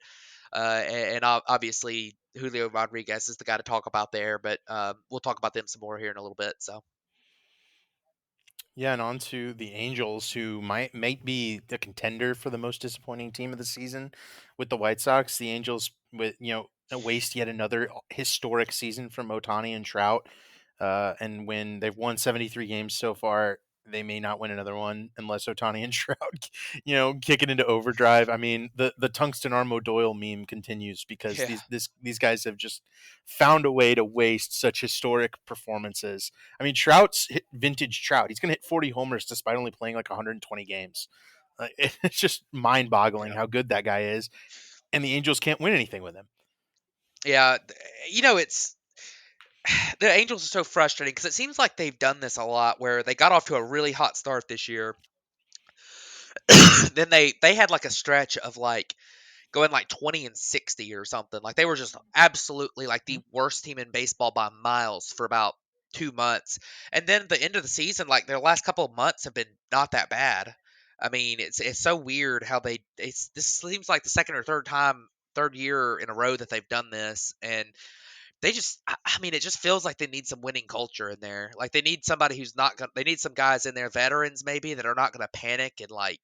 And obviously Julio Rodriguez is the guy to talk about there, but we'll talk about them some more here in a little bit. So Yeah, and on to the Angels, who might be the contender for the most disappointing team of the season with the White Sox. The Angels with waste yet another historic season from Otani and Trout, and when they've won 73 games so far, they may not win another one unless Otani and Trout, kick it into overdrive. I mean, the Tungsten Armo Doyle meme continues because yeah, these guys have just found a way to waste such historic performances. I mean, Trout's vintage Trout. He's going to hit 40 homers despite only playing like 120 games. It's just mind-boggling yeah, how good that guy is, and the Angels can't win anything with him. yeah. It's the Angels are so frustrating because it seems like they've done this a lot where they got off to a really hot start this year. Then they had like a stretch of like going like 20-60 or something. Like they were just absolutely like the worst team in baseball by miles for about 2 months. And then the end of the season, like their last couple of months have been not that bad. I mean, it's so weird how this seems like the second or third year in a row that they've done this, and they just I mean, it just feels like they need some winning culture in there. Like they need somebody who's not gonna. They need some guys in there, veterans maybe, that are not gonna panic and like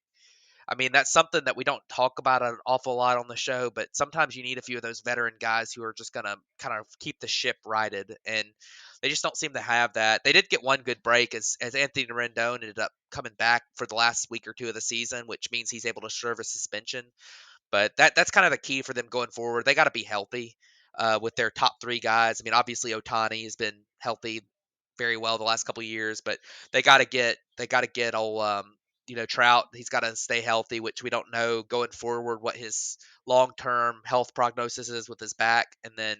I mean, that's something that we don't talk about an awful lot on the show, but sometimes you need a few of those veteran guys who are just going to kind of keep the ship righted. And they just don't seem to have that. They did get one good break as Anthony Rendon ended up coming back for the last week or two of the season, which means he's able to serve a suspension. But that's kind of the key for them going forward. They got to be healthy with their top three guys. I mean, obviously Otani has been healthy very well the last couple of years, but they got to get old Trout. He's got to stay healthy, which we don't know going forward what his long term health prognosis is with his back, and then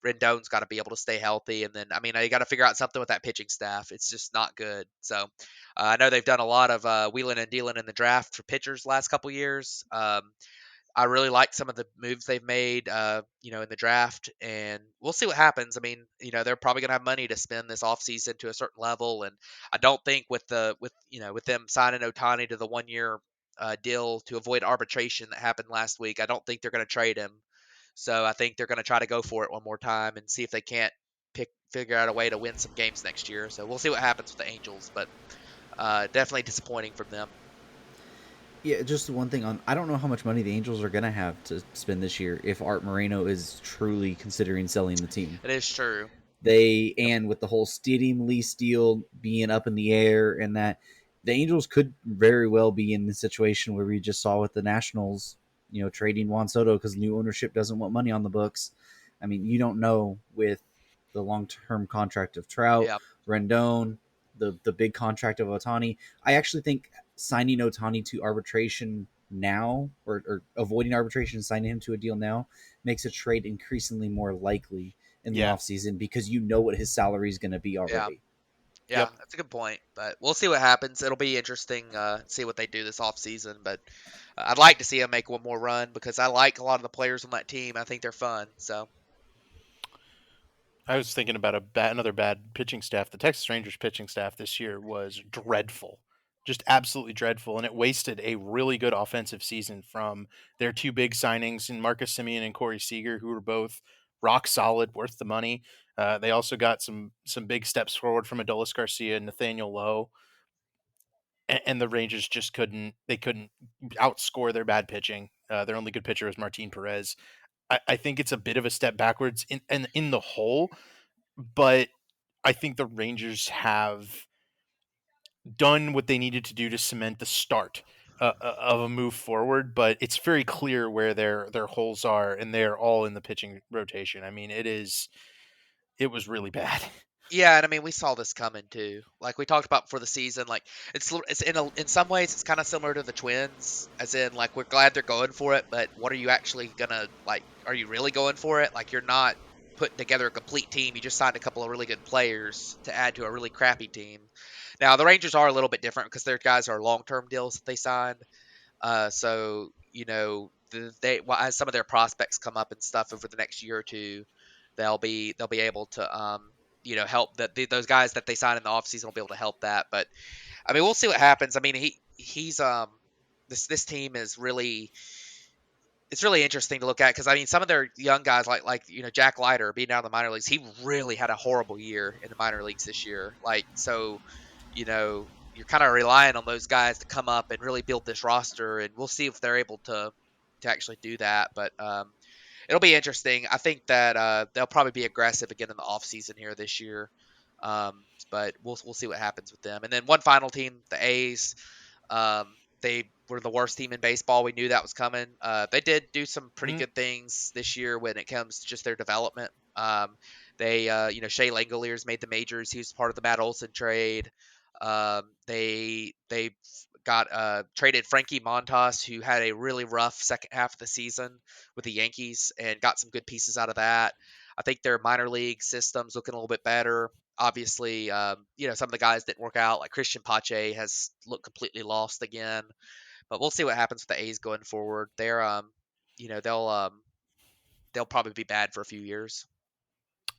Rendon's got to be able to stay healthy, and then I mean, you got to figure out something with that pitching staff. It's just not good. So I know they've done a lot of wheeling and dealing in the draft for pitchers the last couple of years. I really like some of the moves they've made, in the draft, and we'll see what happens. I mean, they're probably going to have money to spend this offseason to a certain level, and I don't think with them signing Otani to the 1 year deal to avoid arbitration that happened last week, I don't think they're going to trade him. So I think they're going to try to go for it one more time and see if they can't figure out a way to win some games next year. So we'll see what happens with the Angels, but definitely disappointing from them. Yeah, just one thing on. I don't know how much money the Angels are going to have to spend this year if Art Moreno is truly considering selling the team. It is true. Yep. And with the whole stadium lease deal being up in the air, and that the Angels could very well be in the situation where we just saw with the Nationals, trading Juan Soto because new ownership doesn't want money on the books. I mean, you don't know with the long term contract of Trout, Yeah. Rendon, the big contract of Otani. I actually think signing Otani to arbitration now, or avoiding arbitration and signing him to a deal now, makes a trade increasingly more likely in the Yeah. offseason because you know what his salary is going to be Yeah. already. Yeah, Yep. that's a good point, but we'll see what happens. It'll be interesting see what they do this offseason, but I'd like to see them make one more run because I like a lot of the players on that team. I think they're fun. So, I was thinking about another bad pitching staff. The Texas Rangers pitching staff this year was dreadful, just absolutely dreadful, and it wasted a really good offensive season from their two big signings in Marcus Semien and Corey Seager, who were both rock solid, worth the money. They also got some big steps forward from Adolis Garcia and Nathaniel Lowe, and the Rangers just couldn't outscore their bad pitching. Their only good pitcher was Martin Perez. I think it's a bit of a step backwards in the whole, but I think the Rangers have done what they needed to do to cement the start of a move forward. But it's very clear where their holes are, and they're all in the pitching rotation. I mean, it was really bad. yeah, and I mean we saw this coming too. Like we talked about before the season, like it's in some ways it's kind of similar to the Twins, as in like we're glad they're going for it, but what are you actually gonna like? Are you really going for it? Like you're not putting together a complete team. You just signed a couple of really good players to add to a really crappy team. Now the Rangers are a little bit different because their guys are long-term deals that they signed. So as some of their prospects come up and stuff over the next year or two, they'll be able to help those guys that they sign in the offseason will be able to help that. But I mean, we'll see what happens. I mean, he's this team is really it's really interesting to look at because I mean some of their young guys like Jack Leiter being out of the minor leagues, he really had a horrible year in the minor leagues this year. Like so, you're kind of relying on those guys to come up and really build this roster, and we'll see if they're able to actually do that. But it'll be interesting. I think that they'll probably be aggressive again in the offseason here this year. But we'll see what happens with them. And then one final team, the A's. They were the worst team in baseball. We knew that was coming. They did do some pretty Mhm. good things this year when it comes to just their development. They, Shea Langoliers made the majors. He was part of the Matt Olson trade. They got traded Frankie Montas, who had a really rough second half of the season with the Yankees, and got some good pieces out of that. I think their minor league system's looking a little bit better. Obviously, some of the guys didn't work out. Like Christian Pache has looked completely lost again. But we'll see what happens with the A's going forward. You know, they'll probably be bad for a few years.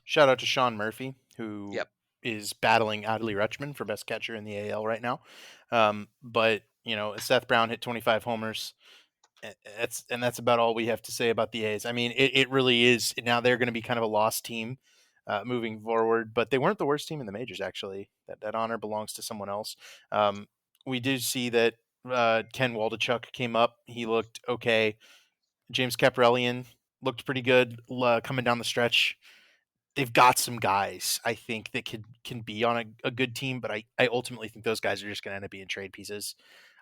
Shout out to Sean Murphy, who Yep. is battling Adley Rutschman for best catcher in the AL right now. But Seth Brown hit 25 homers. That's about all we have to say about the A's. I mean, it really is. Now they're going to be kind of a lost team moving forward, but they weren't the worst team in the majors. Actually, that honor belongs to someone else. We did see that Ken Waldachuk came up. He looked okay. James Kaprelian looked pretty good coming down the stretch. They've got some guys I think that can be on a good team, but I ultimately think those guys are just going to end up being trade pieces.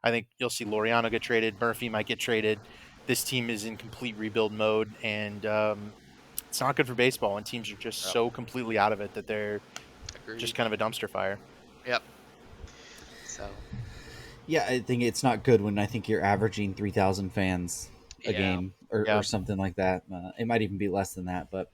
I think you'll see Laureano get traded, Murphy might get traded. this team is in complete rebuild mode, and it's not good for baseball. And teams are just Yep. so completely out of it that they're just Agreed. kind of a dumpster fire. Yep. So Yeah, I think it's not good when I think you're averaging 3,000 fans a yeah. game Yeah, or something like that. It might even be less than that, but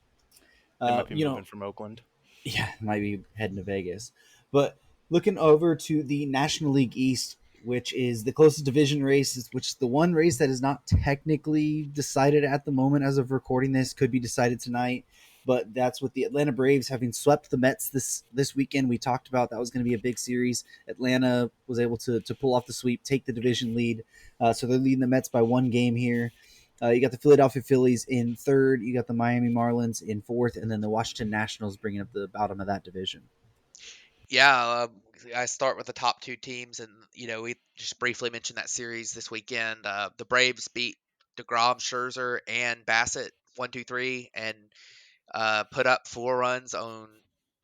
they might be you know, moving from Oakland. yeah, might be heading to Vegas. But looking over to the National League East, which is the closest division race, which is the one race that is not technically decided at the moment as of recording this, could be decided tonight. But that's with the Atlanta Braves having swept the Mets this weekend. We talked about that was going to be a big series. Atlanta was able to pull off the sweep, take the division lead. So they're leading the Mets by one game here. You got the Philadelphia Phillies in third. You got the Miami Marlins in fourth, and then the Washington Nationals bringing up the bottom of that division. Yeah, I start with the top two teams, and we just briefly mentioned that series this weekend. The Braves beat Degrom, Scherzer, and Bassett 1-2-3, and put up 4 runs on,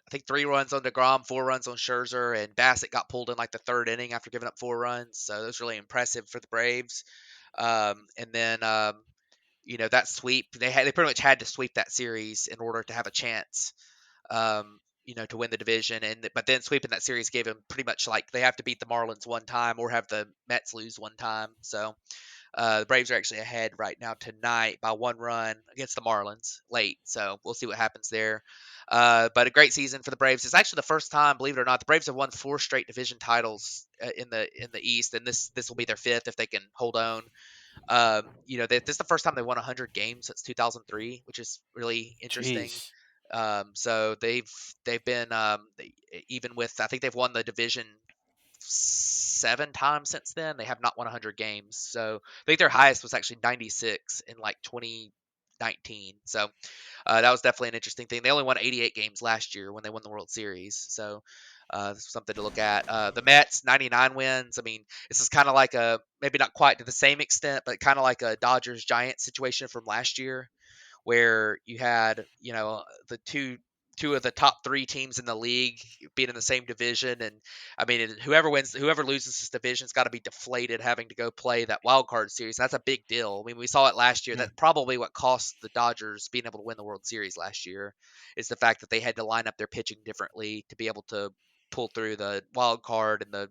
I think 3 runs on Degrom, 4 runs on Scherzer, and Bassett got pulled in like the third inning after giving up 4 runs. So that was really impressive for the Braves. And then that sweep, they pretty much had to sweep that series in order to have a chance to win the division. But then sweeping that series gave them pretty much like they have to beat the Marlins one time or have the Mets lose one time. So the Braves are actually ahead right now tonight by 1 run against the Marlins late. So we'll see what happens there. But a great season for the Braves. It's actually the first time, believe it or not, the Braves have won 4 straight division titles in the East, and this will be their fifth if they can hold on. This is the first time they won 100 games since 2003, which is really interesting. Jeez, So they've been even with, I think they've won the division 7 times since then. They have not won 100 games. So I think their highest was actually 96 in like 2019. So that was definitely an interesting thing. They only won 88 games last year when they won the World Series. So this is something to look at. The Mets 99 wins. I mean, this is kind of like a, maybe not quite to the same extent, but kind of like a Dodgers Giants situation from last year, where you had the two of the top 3 teams in the league being in the same division. And I mean, whoever loses this division's got to be deflated having to go play that wild card series. That's a big deal. I mean, we saw it last year. yeah. That's probably what cost the Dodgers being able to win the World Series last year, is the fact that they had to line up their pitching differently to be able to pull through the wild card and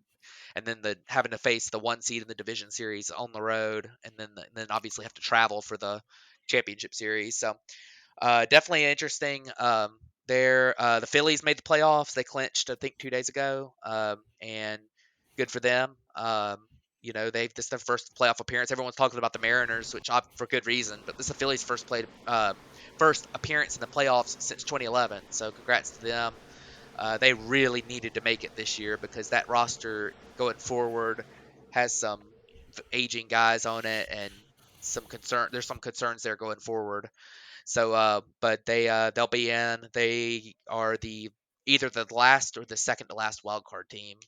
then having to face the 1 seed in the division series on the road, and then obviously have to travel for the championship series. So definitely interesting. The Phillies made the playoffs. They clinched, I think, 2 days ago, and good for them. This is their first playoff appearance. Everyone's talking about the Mariners, which for good reason, but this is the Phillies' first appearance in the playoffs since 2011. So congrats to them. They really needed to make it this year because that roster going forward has some aging guys on it and some concern. There's some concerns there going forward. So, but they'll be in. They are either the last or the second to last wild card team,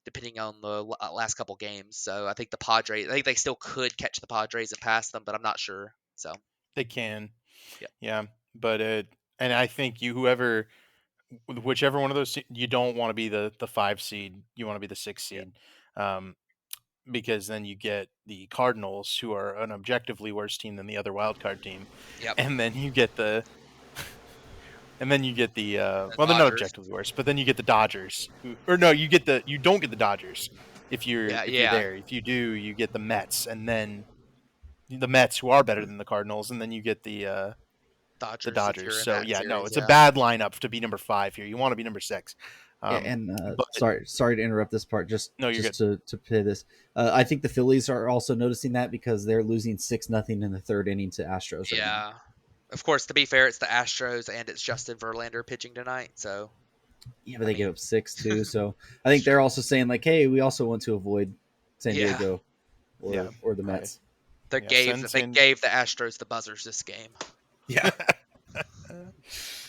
depending on the last couple games. So I think the Padres. I think they still could catch the Padres and pass them, but I'm not sure. So They can, yeah, yeah, but and I think whichever one of those, you don't want to be the 5 seed. You want to be the 6 seed, um, because then you get the Cardinals, who are an objectively worse team than the other wild card team, yep. and then you get the The well, they're not Dodgers. objectively worse, but then you get the Dodgers, or no, you don't get the Dodgers Yeah, if you're yeah. there. If you do, you get the Mets, and then the Mets, who are better than the Cardinals, and then you get the Dodgers if Dodgers. you're in So that yeah, no, series. it's a Yeah. bad lineup to be number 5 here. You want to be number 6. Yeah, Um, and but sorry to interrupt this part. Just no, you're just good. to play this, I think the Phillies are also noticing that because they're losing 6-0 in the third inning to Astros right now. Yeah. Of course, to be fair, it's the Astros and it's Justin Verlander pitching tonight. So Yeah, but I they mean, gave up 6 too. So I it's think they're true. also saying like, hey, we also want to avoid San Yeah. Diego Yeah, or the I Mets. They yeah, gave send they San. gave the Astros the buzzers this game. Yeah,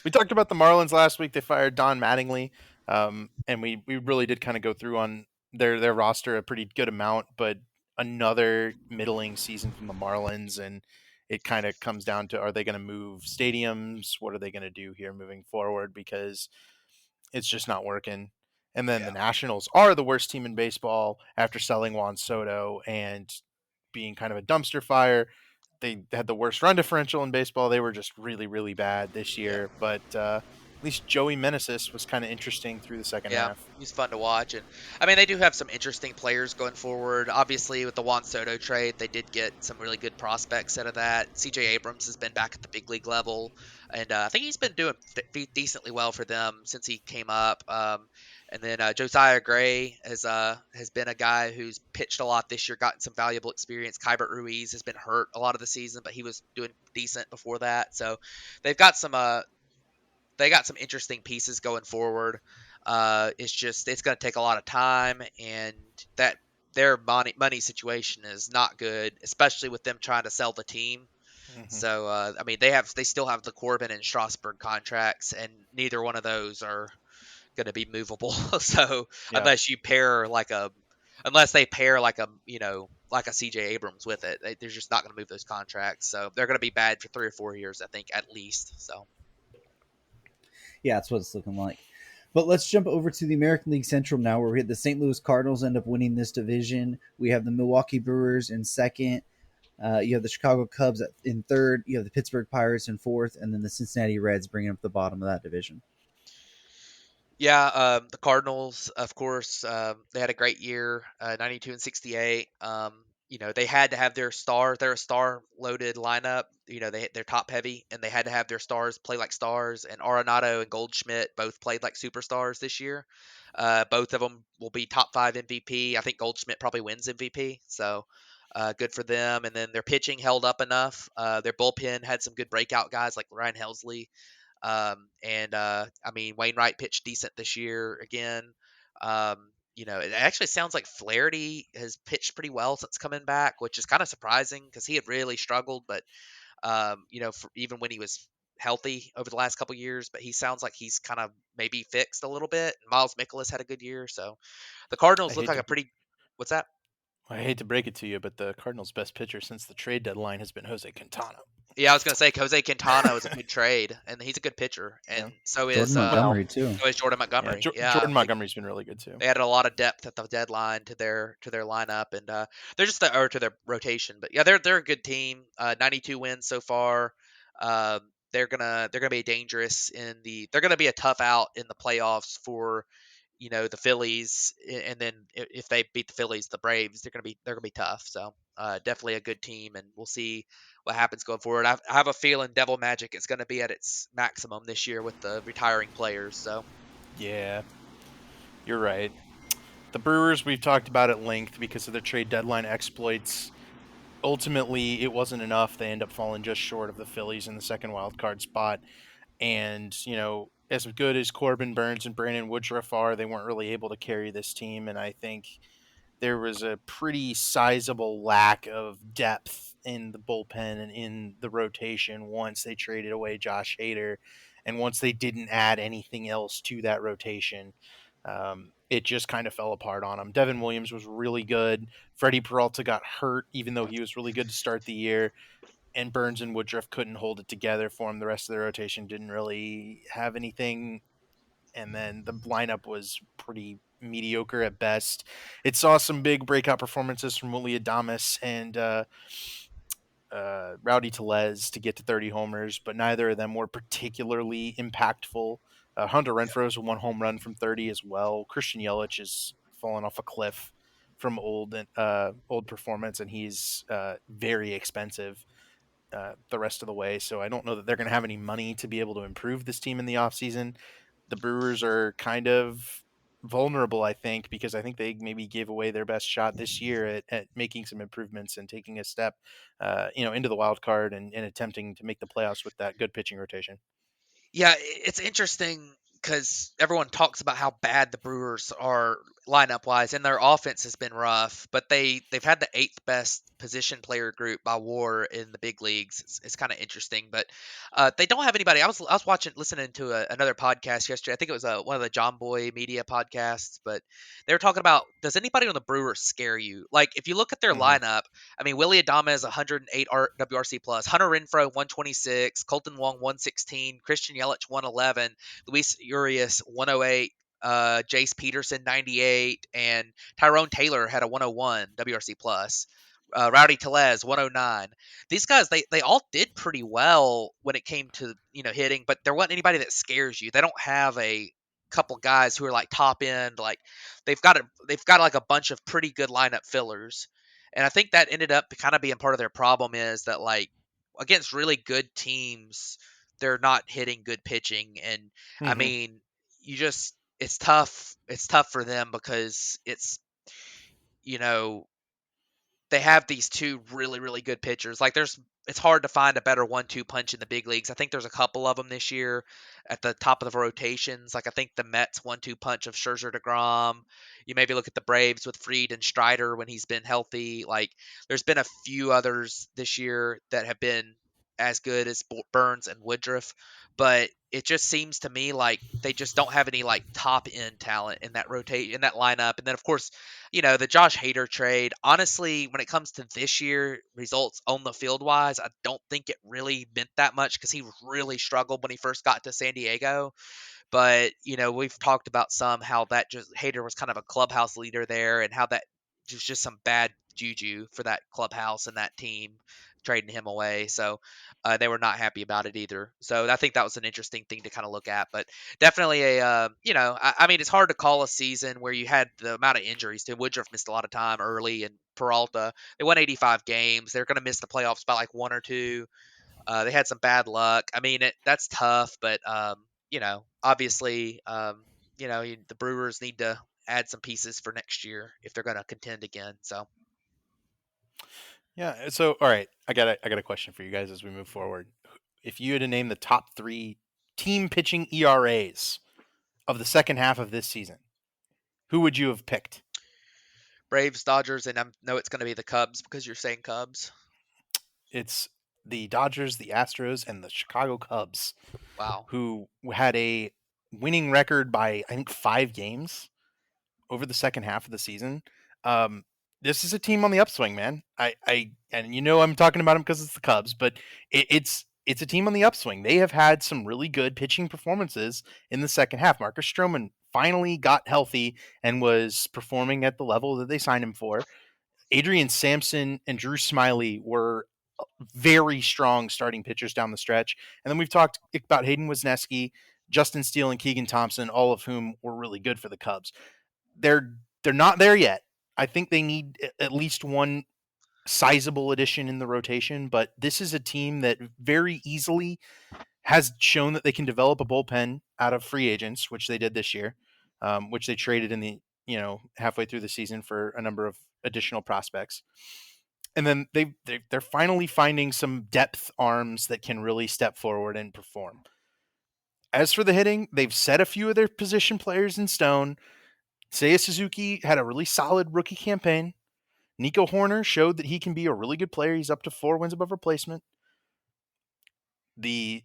We talked about the Marlins last week. They fired Don Mattingly, and we really did kind of go through on their roster a pretty good amount, but another middling season from the Marlins, and it kind of comes down to, are they going to move stadiums? What are they going to do here moving forward? Because it's just not working. And then the Yeah. Nationals are the worst team in baseball after selling Juan Soto and being kind of a dumpster fire. they had the worst run differential in baseball. They were just really, really bad this Yeah. year. But at least Joey Meneses was kind of interesting through the second Yeah, half. he's fun to watch, and I mean they do have some interesting players going forward. Obviously, with the Juan Soto trade, they did get some really good prospects out of that. C.J. Abrams has been back at the big league level, and I think he's been doing decently well for them since he came up. And then Josiah Gray has been a guy who's pitched a lot this year, gotten some valuable experience. Kybert Ruiz has been hurt a lot of the season, but he was doing decent before that. So they've got some they got some interesting pieces going forward. It's just it's going to take a lot of time, and that their money situation is not good, especially with them trying to sell the team. Hmm. So I mean they still have the Corbin and Strasburg contracts, and neither one of those are going to be movable. So Yeah, unless you pair like a unless they pair like a like a CJ Abrams with it, they're just not going to move those contracts. So they're going to be bad for 3 or 4 years, I think, at least. So Yeah, that's what it's looking like. But let's jump over to the American League Central now, where we had the St. Louis Cardinals end up winning this division. We have the Milwaukee Brewers in second. You have the Chicago Cubs in third. You have the Pittsburgh Pirates in fourth, and then the Cincinnati Reds bringing up the bottom of that division. yeah, the Cardinals, of course, they had a great year, 92 and 68. They had to have their star, they're a star loaded lineup. They're top heavy, and they had to have their stars play like stars. And Arenado and Goldschmidt both played like superstars this year. Both of them will be top five MVP. I think Goldschmidt probably wins MVP. So good for them. And then their pitching held up enough. Their bullpen had some good breakout guys like Ryan Helsley. I mean, Wainwright pitched decent this year again. It actually sounds like Flaherty has pitched pretty well since coming back, which is kind of surprising because he had really struggled. But even when he was healthy over the last couple years, but he sounds like he's kind of maybe fixed a little bit. Miles Mikolas had a good year, so the I Cardinals look hate like to a pretty. What's that? I hate to break it to you, but the Cardinals' best pitcher since the trade deadline has been Jose Quintana. Yeah, I was gonna say Jose Quintana was a good trade, and he's a good pitcher, and Yeah. Jordan Well, Montgomery too. so is Jordan yeah. Montgomery. Yeah, Jordan Montgomery's been really good too. they added a lot of depth at the deadline to their lineup, and they're just or to their rotation. But yeah, they're a good team. 92 wins so far. Um, they're gonna be dangerous they're gonna be a tough out in the playoffs for the Phillies, and then if they beat the Phillies, the Braves, they're gonna be tough. So definitely a good team, and we'll see what happens going forward. I have a feeling Devil Magic is going to be at its maximum this year with the retiring players. So Yeah, you're right. The Brewers we've talked about at length because of their trade deadline exploits. Ultimately, it wasn't enough. They end up falling just short of the Phillies in the second wild card spot. And, as good as Corbin Burns and Brandon Woodruff are, they weren't really able to carry this team. And I think there was a pretty sizable lack of depth in the bullpen and in the rotation once they traded away Josh Hader and once they didn't add anything else to that rotation. It just kind of fell apart on them. Devin Williams was really good. Freddie Peralta got hurt, even though he was really good to start the year. And Burns and Woodruff couldn't hold it together for him. The rest of the rotation didn't really have anything, and then the lineup was pretty mediocre at best. It saw some big breakout performances from Willie Adames and Rowdy Tellez to get to 30 homers, but neither of them were particularly impactful. Hunter Renfroe's one home run from 30 as well. Christian Yelich has fallen off a cliff from old performance, and he's very expensive the rest of the way. So I don't know that they're going to have any money to be able to improve this team in the offseason. The Brewers are kind of vulnerable, I think, because I think they maybe gave away their best shot this year at making some improvements and taking a step, into the wild card and attempting to make the playoffs with that good pitching rotation. yeah, it's interesting because everyone talks about how bad the Brewers are lineup wise, and their offense has been rough. But they've had the eighth best position player group by WAR in the big leagues. It's kind of interesting, but they don't have anybody. I was listening to another podcast yesterday. I think it was one of the John Boy Media podcasts, but they were talking about, does anybody on the Brewers scare you? Like if you look at their Mm-hmm. lineup, I mean, Willie Adames 108 WRC plus, Hunter Renfroe 126, Colton Wong 116, Christian Yelich 111, Luis Urias 108, Jace Peterson 98, and Tyrone Taylor had a 101 WRC plus. Rowdy Tellez, 109. These guys, they all did pretty well when it came to hitting, but there wasn't anybody that scares you. They don't have a couple guys who are like top end. Like they've got like a bunch of pretty good lineup fillers, and I think that ended up kind of being part of their problem is that like against really good teams, they're not hitting good pitching, and I Hmm. mean, you just it's tough. It's tough for them because you know they have these two really, really good pitchers. Like it's hard to find a better 1-2 punch in the big leagues. I think there's a couple of them this year at the top of the rotations. Like I think the Mets 1-2 punch of Scherzer Degrom. You maybe look at the Braves with Fried and Strider when he's been healthy. Like there's been a few others this year that have been as good as Burns and Woodruff, but it just seems to me like they just don't have any like top end talent in that rotate in that lineup. And then of course the Josh Hader trade, honestly, when it comes to this year results on the field wise, I don't think it really meant that much because he really struggled when he first got to San Diego. But, we've talked about some how that just Hader was kind of a clubhouse leader there and how that just some bad juju for that clubhouse and that team trading him away. So they were not happy about it either. So I think that was an interesting thing to kind of look at. But definitely I mean, it's hard to call a season where you had the amount of injuries. Too. Woodruff missed a lot of time early, and Peralta, they won 85 games. They're going to miss the playoffs by like one or two. They had some bad luck. I mean, that's tough, but obviously, the Brewers need to add some pieces for next year if they're going to contend again. So, Yeah. So, all right, I got a question for you guys as we move forward. If you had to name the top 3 team pitching ERAs of the second half of this season, who would you have picked? Braves, Dodgers, and I know it's going to be the Cubs because you're saying Cubs. It's the Dodgers, the Astros, and the Chicago Cubs, Wow. who had a winning record by I think 5 games over the second half of the season. Um, this is a team on the upswing, man. And I'm talking about them because it's the Cubs, but it's a team on the upswing. They have had some really good pitching performances in the second half. Marcus Stroman finally got healthy and was performing at the level that they signed him for. Adrian Sampson and Drew Smiley were very strong starting pitchers down the stretch. And then we've talked about Hayden Wesneski, Justin Steele, and Keegan Thompson, all of whom were really good for the Cubs. They're not there yet. I think they need at least one sizable addition in the rotation, but this is a team that very easily has shown that they can develop a bullpen out of free agents, which they did this year, which they traded in the halfway through the season for a number of additional prospects. And then they're finally finding some depth arms that can really step forward and perform. As for the hitting, they've set a few of their position players in stone. Seiya Suzuki had a really solid rookie campaign. Nico Horner showed that he can be a really good player. He's up to 4 wins above replacement. The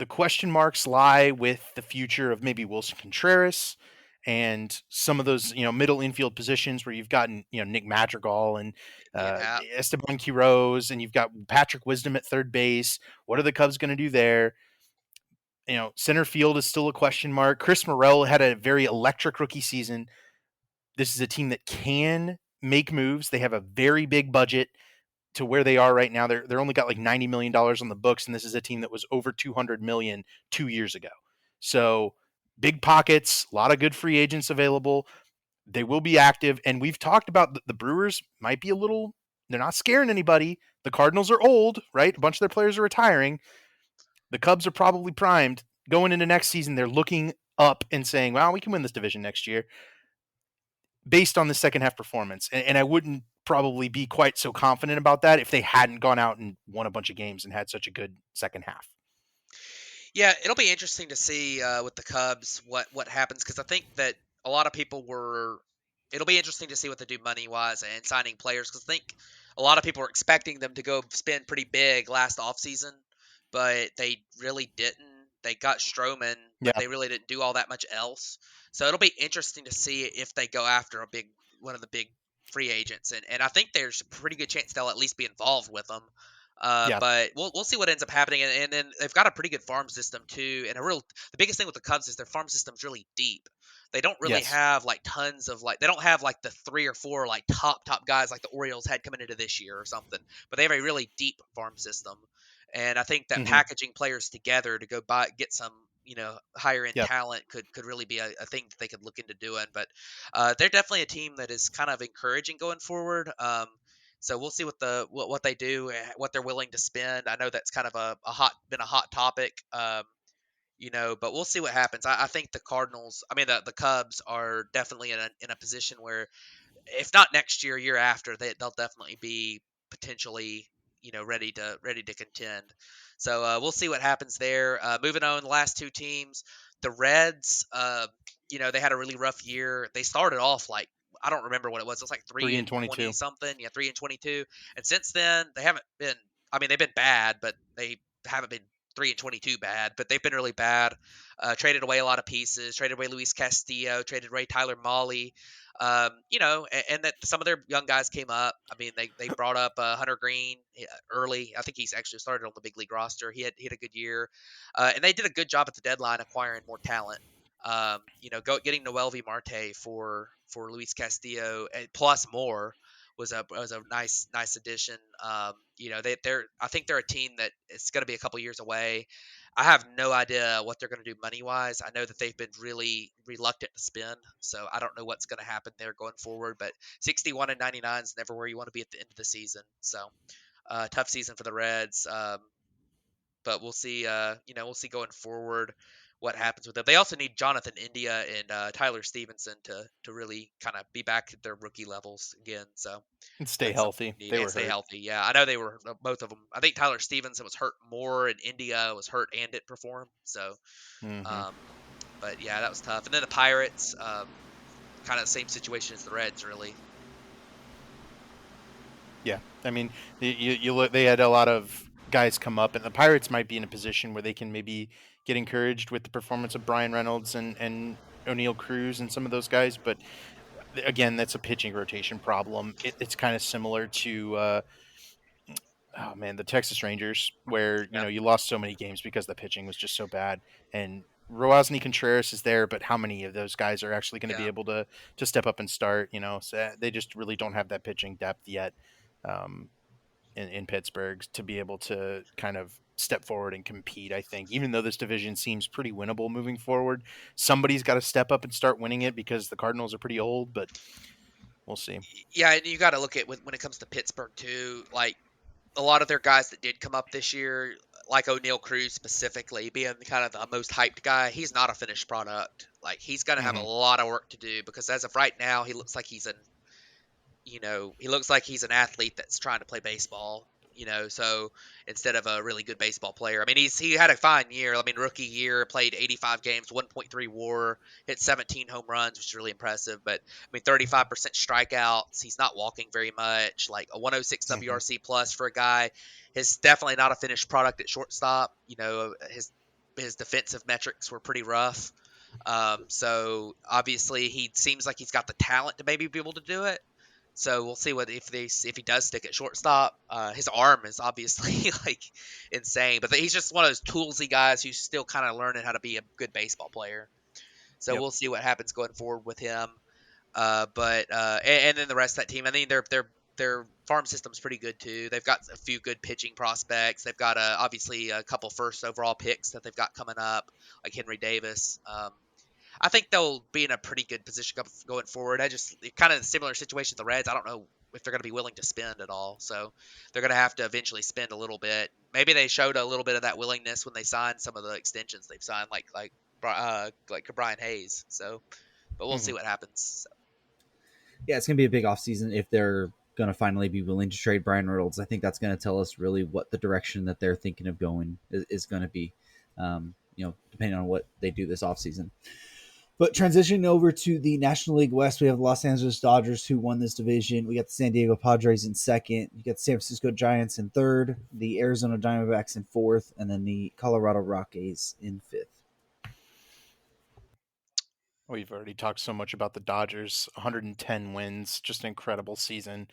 question marks lie with the future of maybe Wilson Contreras and some of those middle infield positions where you've gotten Nick Madrigal and Ian Happ. Esteban Quiroz, and you've got Patrick Wisdom at third base. What are the Cubs going to do there? Center field is still a question mark. Chris Morel had a very electric rookie season. This is a team that can make moves. They have a very big budget to where they are right now. They're only got like $90 million on the books, and this is a team that was over $200 million 2 years ago. So big pockets, a lot of good free agents available. They will be active, and we've talked about the Brewers might be a little. They're not scaring anybody. The Cardinals are old, right? A bunch of their players are retiring. The Cubs are probably primed going into next season. They're looking up and saying, "Well, we can win this division next year." Based on the second half performance. And I wouldn't probably be quite so confident about that if they hadn't gone out and won a bunch of games and had such a good second half. Yeah, it'll be interesting to see with the Cubs what happens because I think that a lot of people were. It'll be interesting to see what they do money wise and signing players because I think a lot of people were expecting them to go spend pretty big last offseason, but they really didn't. They got Stroman, but Yeah. they really didn't do all that much else. So it'll be interesting to see if they go after one of the big free agents, and I think there's a pretty good chance they'll at least be involved with them. Yeah. But we'll see what ends up happening, and then they've got a pretty good farm system too. And the biggest thing with the Cubs is their farm system's really deep. They don't really Yes. have like tons of they don't have like the 3 or 4 like top guys like the Orioles had coming into this year or something. But they have a really deep farm system, and I think that Hmm. packaging players together to go get some higher end Yep. talent could really be a thing that they could look into doing. But they're definitely a team that is kind of encouraging going forward. So we'll see what they do, what they're willing to spend. I know that's kind of been a hot topic, but we'll see what happens. I think the Cardinals, I mean the Cubs are definitely in a position where if not next year, year after, they'll definitely be potentially ready to contend. So we'll see what happens there. Moving on, the last two teams, the Reds. They had a really rough year. They started off like I don't remember what it was. It was like three Three and and 22. twenty something. Yeah, 3 and 22. And since then, they haven't been. I mean, they've been bad, but they haven't been 3 and 22 bad. But they've been really bad. Traded away a lot of pieces. Traded away Luis Castillo. Traded away Tyler Mahle. And that some of their young guys came up. I mean, they brought up Hunter Green early. I think he's actually started on the big league roster. He had a good year, and they did a good job at the deadline acquiring more talent. Getting Noelvi Marte for Luis Castillo and plus more was a nice addition. They're I think they're a team that it's going to be a couple years away. I have no idea what they're going to do money wise. I know that they've been really reluctant to spend, so I don't know what's going to happen there going forward. But 61-99 is never where you want to be at the end of the season. So tough season for the Reds. But we'll see. We'll see going forward what happens with them. They also need Jonathan India and Tyler Stevenson to really kind of be back at their rookie levels again. So And stay that's something healthy. they need They and were stay hurt. healthy. Yeah, I know they were both of them. I think Tyler Stevenson was hurt more, and India was hurt and didn't perform. So, Hmm. um, but yeah, that was tough. And then the Pirates, kind of the same situation as the Reds, really. Yeah. I mean, you look. They had a lot of guys come up, and the Pirates might be in a position where they can maybe get encouraged with the performance of Brian Reynolds and O'Neill Cruz and some of those guys. But again, that's a pitching rotation problem. It's kind of similar to oh man, the Texas Rangers, where Yeah, you lost so many games because the pitching was just so bad. And Roasny Contreras is there, but how many of those guys are actually going to be yeah. able to step up and start? So they just really don't have that pitching depth yet um, in Pittsburgh to be able to kind of step forward and compete. I think even though this division seems pretty winnable moving forward, somebody's got to step up and start winning it because the Cardinals are pretty old. But we'll see. Yeah, and you got to look at when it comes to Pittsburgh too. Like a lot of their guys that did come up this year, like O'Neill Cruz specifically, being kind of the most hyped guy, he's not a finished product. Like he's going to have a Hmm. lot of work to do because as of right now, he looks like he's an athlete that's trying to play baseball. So instead of a really good baseball player, I mean, he had a fine year. I mean, rookie year, played 85 games, 1.3 WAR, hit 17 home runs, which is really impressive. But I mean, 35% strikeouts. He's not walking very much. Like a 106 Hmm. WRC plus for a guy. Is definitely not a finished product at shortstop. His defensive metrics were pretty rough. So obviously he seems like he's got the talent to maybe be able to do it. So we'll see if he does stick at shortstop. His arm is obviously like insane, but he's just one of those toolsy guys who's still kind of learning how to be a good baseball player. So Yep. we'll see what happens going forward with him. And then the rest of that team, I think their farm system's pretty good too. They've got a few good pitching prospects. They've got obviously a couple first overall picks that they've got coming up, like Henry Davis. I think they'll be in a pretty good position going forward. I just kind of a similar situation with the Reds. I don't know if they're going to be willing to spend at all, so they're going to have to eventually spend a little bit. Maybe they showed a little bit of that willingness when they signed some of the extensions they've signed, like Brian Hayes. So, but we'll see Hmm. what happens. Yeah, it's going to be a big offseason if they're going to finally be willing to trade Brian Reynolds. I think that's going to tell us really what the direction that they're thinking of going is going to be, depending on what they do this offseason. But transitioning over to the National League West, we have the Los Angeles Dodgers who won this division. We got the San Diego Padres in second. You got the San Francisco Giants in third, the Arizona Diamondbacks in fourth, and then the Colorado Rockies in fifth. We've already talked so much about the Dodgers, 110 wins, just an incredible season.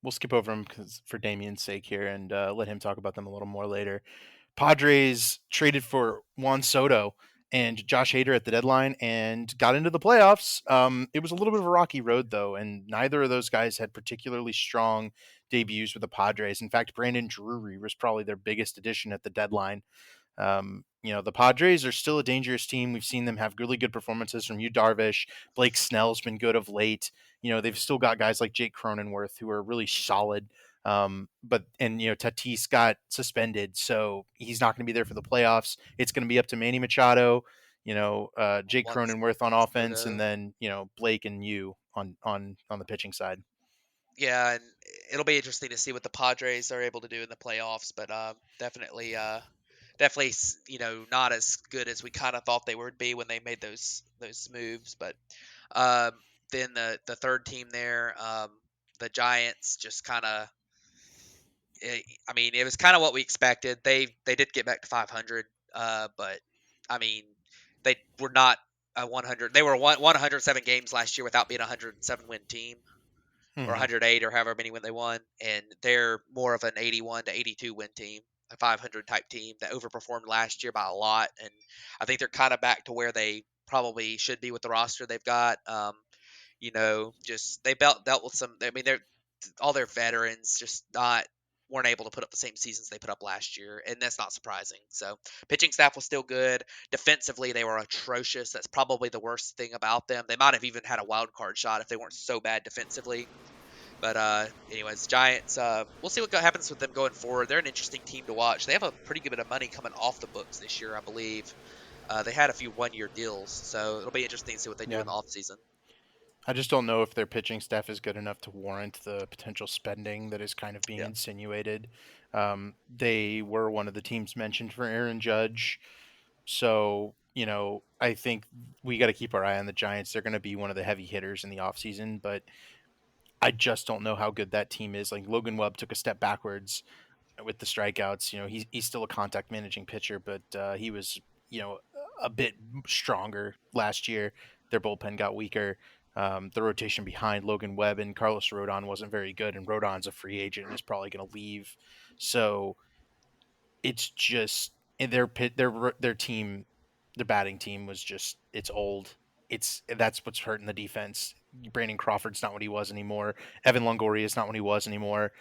we'll skip over them for Damien's sake here and let him talk about them a little more later. Padres traded for Juan Soto and Josh Hader at the deadline and got into the playoffs. It was a little bit of a rocky road, though, and neither of those guys had particularly strong debuts with the Padres. In fact, Brandon Drury was probably their biggest addition at the deadline. The Padres are still a dangerous team. We've seen them have really good performances from Yu Darvish. Blake Snell's been good of late. They've still got guys like Jake Cronenworth who are really solid. Tatis got suspended, so he's not going to be there for the playoffs. It's going to be up to Manny Machado, Jake Juan Cronenworth on offense, and Soto. then Blake and you on the pitching side. Yeah, and it'll be interesting to see what the Padres are able to do in the playoffs, but definitely, not as good as we kind of thought they would be when they made those moves. But um, then the third team there, the Giants, just kind of, I mean, it was kind of what we expected. They did get back to 500, but I mean, they were not a 100. They were 107 games last year without being a 107 win team, or Mm-hmm. 108, or however many win they won, and they're more of an 81 to 82 win team, a 500 type team that overperformed last year by a lot, and I think they're kind of back to where they probably should be with the roster they've got. Just they dealt with some. I mean, they're all their veterans just not weren't able to put up the same seasons they put up last year, and that's not surprising. So pitching staff was still good. Defensively, they were atrocious. That's probably the worst thing about them. They might have even had a wild card shot if they weren't so bad defensively. But anyways, Giants. We'll see what happens with them going forward. They're an interesting team to watch. They have a pretty good bit of money coming off the books this year, I believe. They had a few one-year deals, so it'll be interesting to see what they do Yeah. in the offseason. I just don't know if their pitching staff is good enough to warrant the potential spending that is kind of being Yeah. insinuated. They were one of the teams mentioned for Aaron Judge. So, I think we got to keep our eye on the Giants. They're going to be one of the heavy hitters in the offseason, but I just don't know how good that team is. Like Logan Webb took a step backwards with the strikeouts. He's still a contact managing pitcher, but he was a bit stronger last year. Their bullpen got weaker. The rotation behind Logan Webb and Carlos Rodon wasn't very good, and Rodon's a free agent and is probably going to leave. So it's just their team, the batting team was just it's old. That's what's hurting the defense. Brandon Crawford's not what he was anymore. Evan Longoria is not what he was anymore.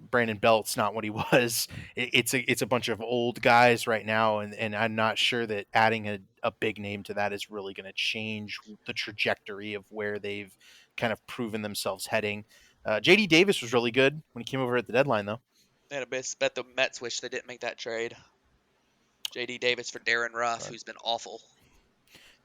Brandon Belt's not what he was. It's a bunch of old guys right now, and I'm not sure that adding a big name to that is really going to change the trajectory of where they've kind of proven themselves heading. JD Davis was really good when he came over at the deadline, though. They had a bet the Mets wish they didn't make that trade. J.D. Davis for Darren Ruff, But who's been awful.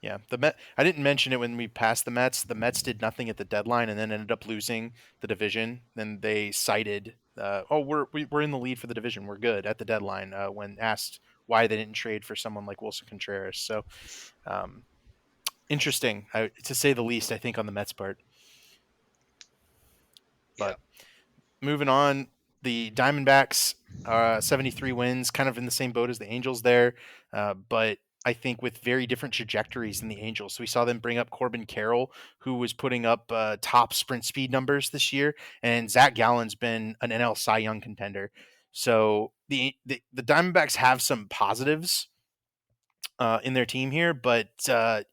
yeah, the Met. I didn't mention it when we passed the Mets. The Mets did nothing at the deadline and then ended up losing the division. Then they cited, "Oh, we're in the lead for the division. We're good." At the deadline, when asked why they didn't trade for someone like Wilson Contreras. So um, interesting, to say the least. I think on the Mets' part. Yeah. But moving on, the Diamondbacks, 73 wins, kind of in the same boat as the Angels there, but I think with very different trajectories than the Angels. So we saw them bring up Corbin Carroll, who was putting up top sprint speed numbers this year, and Zach Gallen's been an NL Cy Young contender. So the Diamondbacks have some positives in their team here, but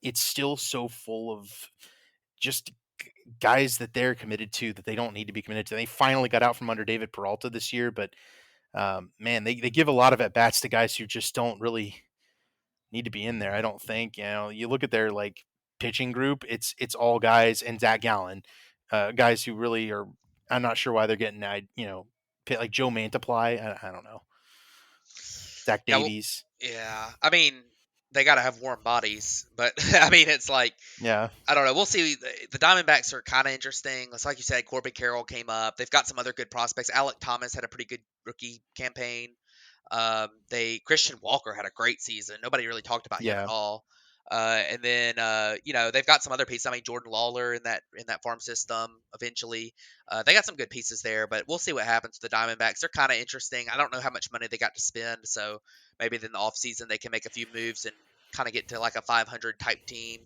it's still so full of just guys that they're committed to that they don't need to be committed to. They finally got out from under David Peralta this year, but man, they give a lot of at bats to guys who just don't really need to be in there. I don't think. You look at their like pitching group; it's all guys and Zach Gallen, guys who really are. I'm not sure why they're getting like Joe Mantiply. I don't know. Zach Yeah. Well, Davies. yeah. I mean, they got to have warm bodies, but I mean, it's like, Yeah, I don't know. We'll see. The Diamondbacks are kind of interesting. It's like you said, Corbin Carroll came up. They've got some other good prospects. Alec Thomas had a pretty good rookie campaign. They Christian Walker had a great season. Nobody really talked about him at yeah. all. And then they've got some other pieces. I mean, Jordan Lawler in that farm system. Eventually, they got some good pieces there. But we'll see what happens with the Diamondbacks. They're kind of interesting. I don't know how much money they got to spend, so maybe in the off season they can make a few moves and kind of get to like a 500 type team.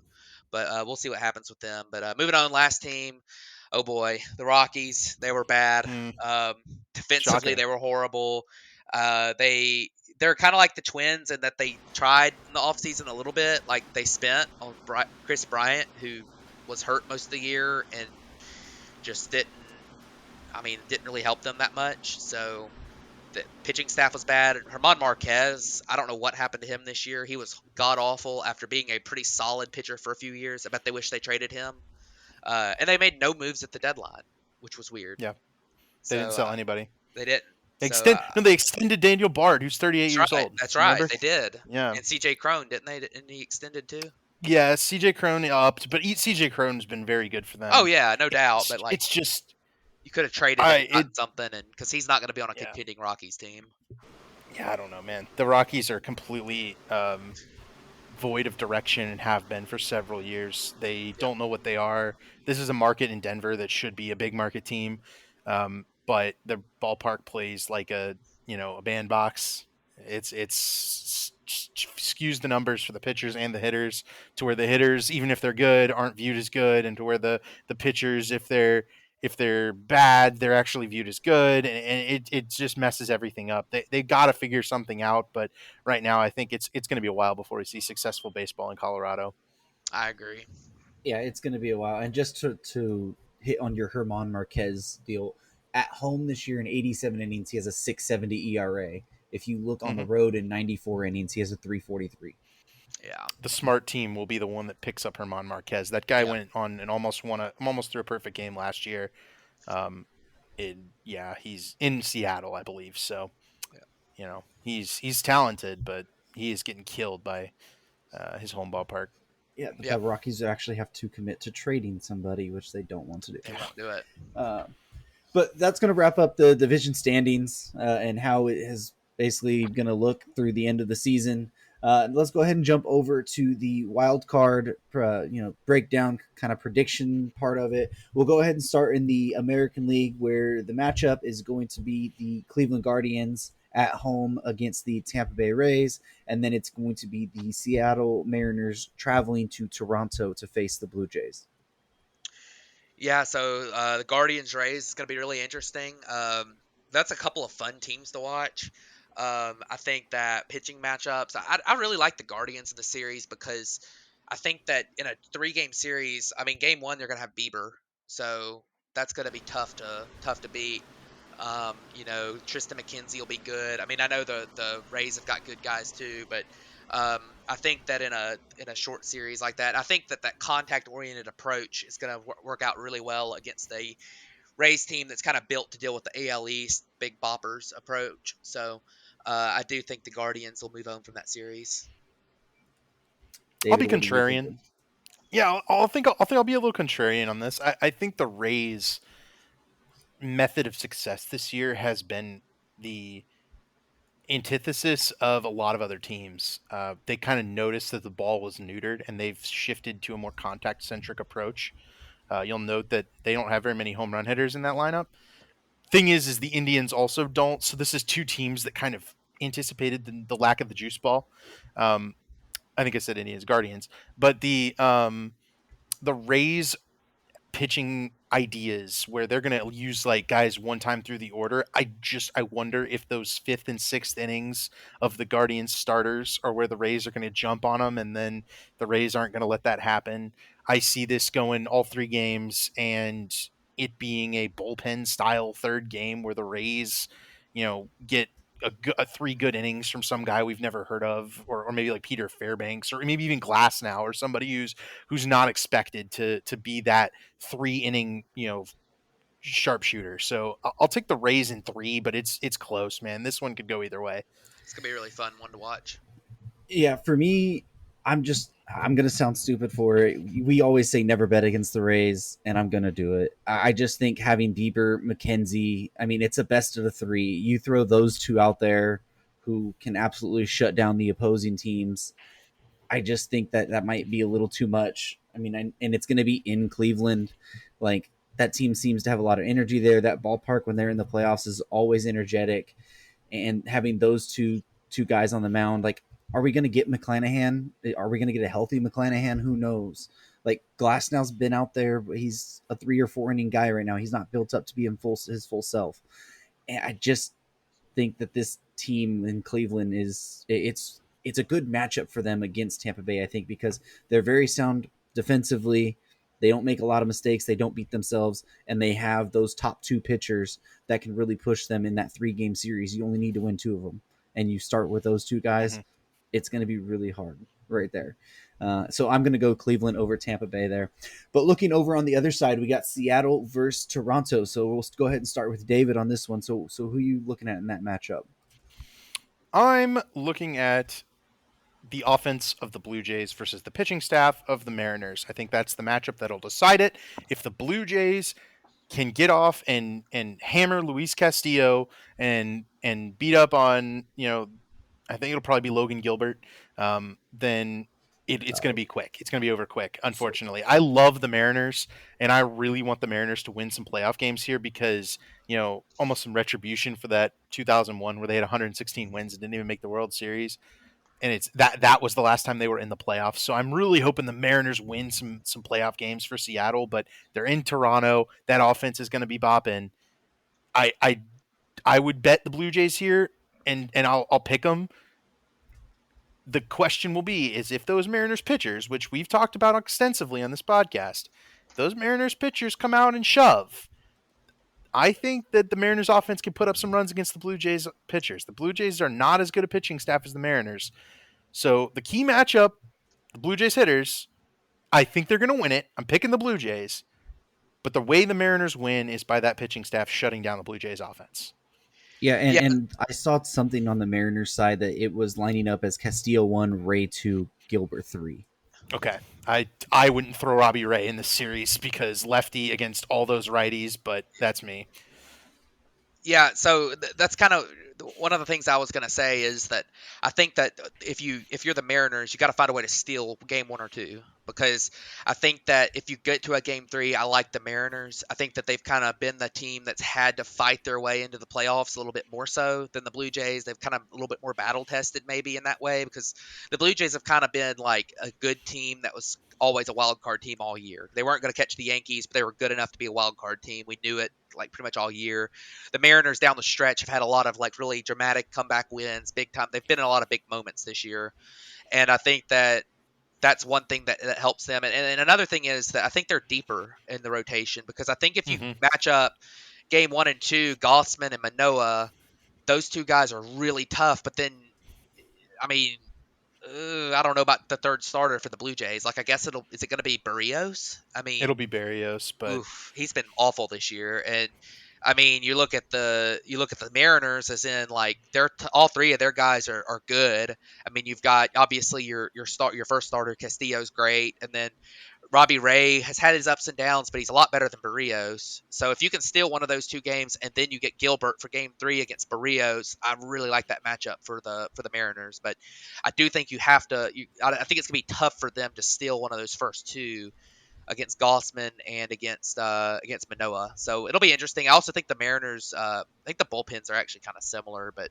But we'll see what happens with them. But moving on, last team. oh boy, the Rockies, they were bad. Mm, Um, Defensively, shocking. they were horrible. They're kind of like the Twins in that they tried in the offseason a little bit. Like they spent on Chris Bryant, who was hurt most of the year and just didn't really help them that much. So the pitching staff was bad. Herman Marquez, I don't know what happened to him this year. He was god awful after being a pretty solid pitcher for a few years. I bet they wish they traded him. And they made no moves at the deadline, which was weird. Yeah, they didn't So sell anybody. they didn't. They So they extended Daniel Bard, who's 38 that's years right. old. That's right. Remember? They did. Yeah. And C.J. Crone, didn't they? And he extended too. Yeah, CJ Crone upped, but CJ Crone's been very good for Oh them. yeah, no doubt. But like, It's just you could have traded him and it gotten something, and because he's not going to be on a yeah. contending Rockies team. Yeah, I don't know, man. The Rockies are completely void of direction and have been for several years. They don't know what they are. This is a market in Denver that should be a big market team, but the ballpark plays like a bandbox. It's skews the numbers for the pitchers and the hitters to where the hitters, even if they're good, aren't viewed as good, and to where the pitchers, if they're bad, they're actually viewed as good, and it just messes everything up. They got to figure something out, but right now I think it's going to be a while before we see successful baseball in Colorado. I agree. Yeah, it's going to be a while. And just to hit on your Herman Marquez deal, at home this year in 87 innings, he has a 6.70 ERA. If you look on the road in 94 innings, he has a 3.43. Yeah. The smart team will be the one that picks up Herman Marquez. That guy went on and almost threw a perfect game last year. He's in Seattle, I believe. So, he's talented, but he is getting killed by his home ballpark. Yeah, the Rockies actually have to commit to trading somebody, which they don't want to do. They won't do it. But that's going to wrap up the division standings and how it is basically going to look through the end of the season. Let's go ahead and jump over to the wild card, breakdown kind of prediction part of it. We'll go ahead and start in the American League, where the matchup is going to be the Cleveland Guardians at home against the Tampa Bay Rays, and then it's going to be the Seattle Mariners traveling to Toronto to face the Blue Jays. Yeah, so the Guardians Rays is going to be really interesting. That's a couple of fun teams to watch. I think that pitching matchups, I really like the Guardians in the series because I think that in a 3-game series, I mean, game one they're going to have Bieber, so that's going to be tough to beat. Tristan McKenzie will be good. I mean, I know the Rays have got good guys too, but I think that in a short series like that, I think that contact oriented approach is going to work out really well against a Rays team that's kind of built to deal with the AL East big boppers approach. So I do think the Guardians will move on from that series. I'll be David, what are you contrarian. thinking? Yeah, I'll be a little contrarian on this. I think the Rays' method of success this year has been the antithesis of a lot of other teams. They kind of noticed that the ball was neutered, and they've shifted to a more contact-centric approach. You'll note that they don't have very many home run hitters in that lineup. Thing is the Indians also don't. So this is two teams that kind of anticipated the lack of the juice ball. I think I said Indians, Guardians, but the Rays pitching ideas where they're going to use like guys one time through the order. I wonder if those 5th and 6th innings of the Guardians starters are where the Rays are going to jump on them, and then the Rays aren't going to let that happen. I see this going all 3 games and it being a bullpen style 3rd game where the Rays, get 3 good innings from some guy we've never heard of, or maybe like Peter Fairbanks, or maybe even Glasnow, or somebody who's not expected to be that 3-inning sharpshooter. So I'll take the Rays in 3, but it's close, man. This one could go either way. It's gonna be a really fun one to watch. Yeah, for me, I'm gonna sound stupid for it. We always say never bet against the Rays, and I'm gonna do it. I just think having Bieber, McKenzie, I mean, it's a best of the 3. You throw those 2 out there who can absolutely shut down the opposing teams. I just think that might be a little too much. I mean, and it's gonna be in Cleveland. Like, that team seems to have a lot of energy there. That ballpark when they're in the playoffs is always energetic, and having those two guys on the mound, like, are we going to get McClanahan? Are we going to get a healthy McClanahan? Who knows? Like Glasnow's been out there, but he's a 3 or 4 inning guy right now. He's not built up to be in his full self. And I just think that this team in Cleveland it's a good matchup for them against Tampa Bay. I think because they're very sound defensively. They don't make a lot of mistakes. They don't beat themselves, and they have those top two pitchers that can really push them in that 3-game series. You only need to win 2 of them, and you start with those 2 guys. Mm-hmm. It's going to be really hard right there. So I'm going to go Cleveland over Tampa Bay there. But looking over on the other side, we got Seattle versus Toronto. So we'll go ahead and start with David on this one. So who are you looking at in that matchup? I'm looking at the offense of the Blue Jays versus the pitching staff of the Mariners. I think that's the matchup that'll decide it. If the Blue Jays can get off and hammer Luis Castillo and beat up on, I think it'll probably be Logan Gilbert, then it's going to be quick. It's going to be over quick, unfortunately. I love the Mariners, and I really want the Mariners to win some playoff games here because, almost some retribution for that 2001 where they had 116 wins and didn't even make the World Series. And it's that was the last time they were in the playoffs. So I'm really hoping the Mariners win some playoff games for Seattle, but they're in Toronto. That offense is going to be bopping. I would bet the Blue Jays here, and I'll pick them. The question will be is if those Mariners pitchers, which we've talked about extensively on this podcast, those Mariners pitchers come out and shove. I think that the Mariners offense can put up some runs against the Blue Jays pitchers. The Blue Jays are not as good a pitching staff as the Mariners. So the key matchup, the Blue Jays hitters, I think they're going to win it. I'm picking the Blue Jays. But the way the Mariners win is by that pitching staff shutting down the Blue Jays offense. Yeah, and I saw something on the Mariners side that it was lining up as Castillo 1, Ray 2, Gilbert 3. Okay. I wouldn't throw Robbie Ray in this series because lefty against all those righties, but that's me. Yeah, so that's kind of one of the things I was going to say is that I think that if you're the Mariners, you got to find a way to steal game 1 or 2, because I think that if you get to a game 3, I like the Mariners. I think that they've kind of been the team that's had to fight their way into the playoffs a little bit more so than the Blue Jays. They've kind of a little bit more battle tested maybe in that way, because the Blue Jays have kind of been like a good team that was always a wild card team all year. They weren't going to catch the Yankees, but they were good enough to be a wild card team. We knew it like pretty much all year. The Mariners down the stretch have had a lot of like really dramatic comeback wins, big time. They've been in a lot of big moments this year, and I think that that's one thing that helps them. And another thing is that I think they're deeper in the rotation, because I think if you match up game 1 and 2, Gossman and Manoah, those 2 guys are really tough. But then, I mean, I don't know about the third starter for the Blue Jays. Like, I guess is it going to be Barrios? I mean, it'll be Barrios, but he's been awful this year. And I mean, you look at the Mariners, as in like all 3 of their guys are good. I mean, you've got obviously your first starter Castillo's great, and then Robbie Ray has had his ups and downs, but he's a lot better than Barrios. So if you can steal one of those 2 games and then you get Gilbert for game 3 against Barrios, I really like that matchup for the Mariners. But I do think you have to. I think it's gonna be tough for them to steal one of those first 2 against Gossman and against Manoah. So it'll be interesting. I also think the Mariners. I think the bullpens are actually kind of similar, but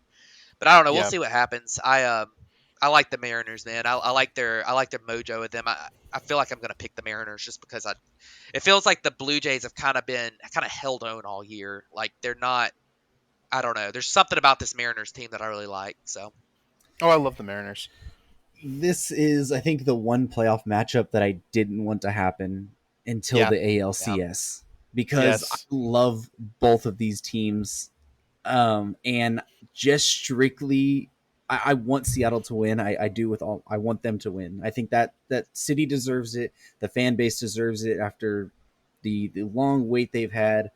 I don't know. We'll see what happens. I like the Mariners, man. I like their mojo with them. I feel like I'm going to pick the Mariners just because it feels like the Blue Jays have kind of held on all year. Like they're not. I don't know. There's something about this Mariners team that I really like. So. Oh, I love the Mariners. This is, I think, the one playoff matchup that I didn't want to happen until the ALCS, because I love both of these teams. And just strictly, I want Seattle to win. I do with all. I want them to win. I think that city deserves it. The fan base deserves it after the long wait they've had.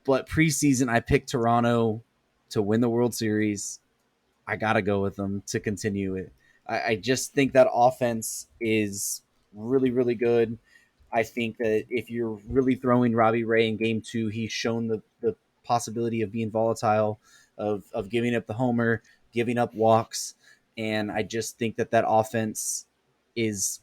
But preseason, I picked Toronto to win the World Series. I gotta go with them to continue it. I just think that offense is really, really good. I think that if you're really throwing Robbie Ray in game 2, he's shown the possibility of being volatile, of giving up the homer, giving up walks. And I just think that offense it's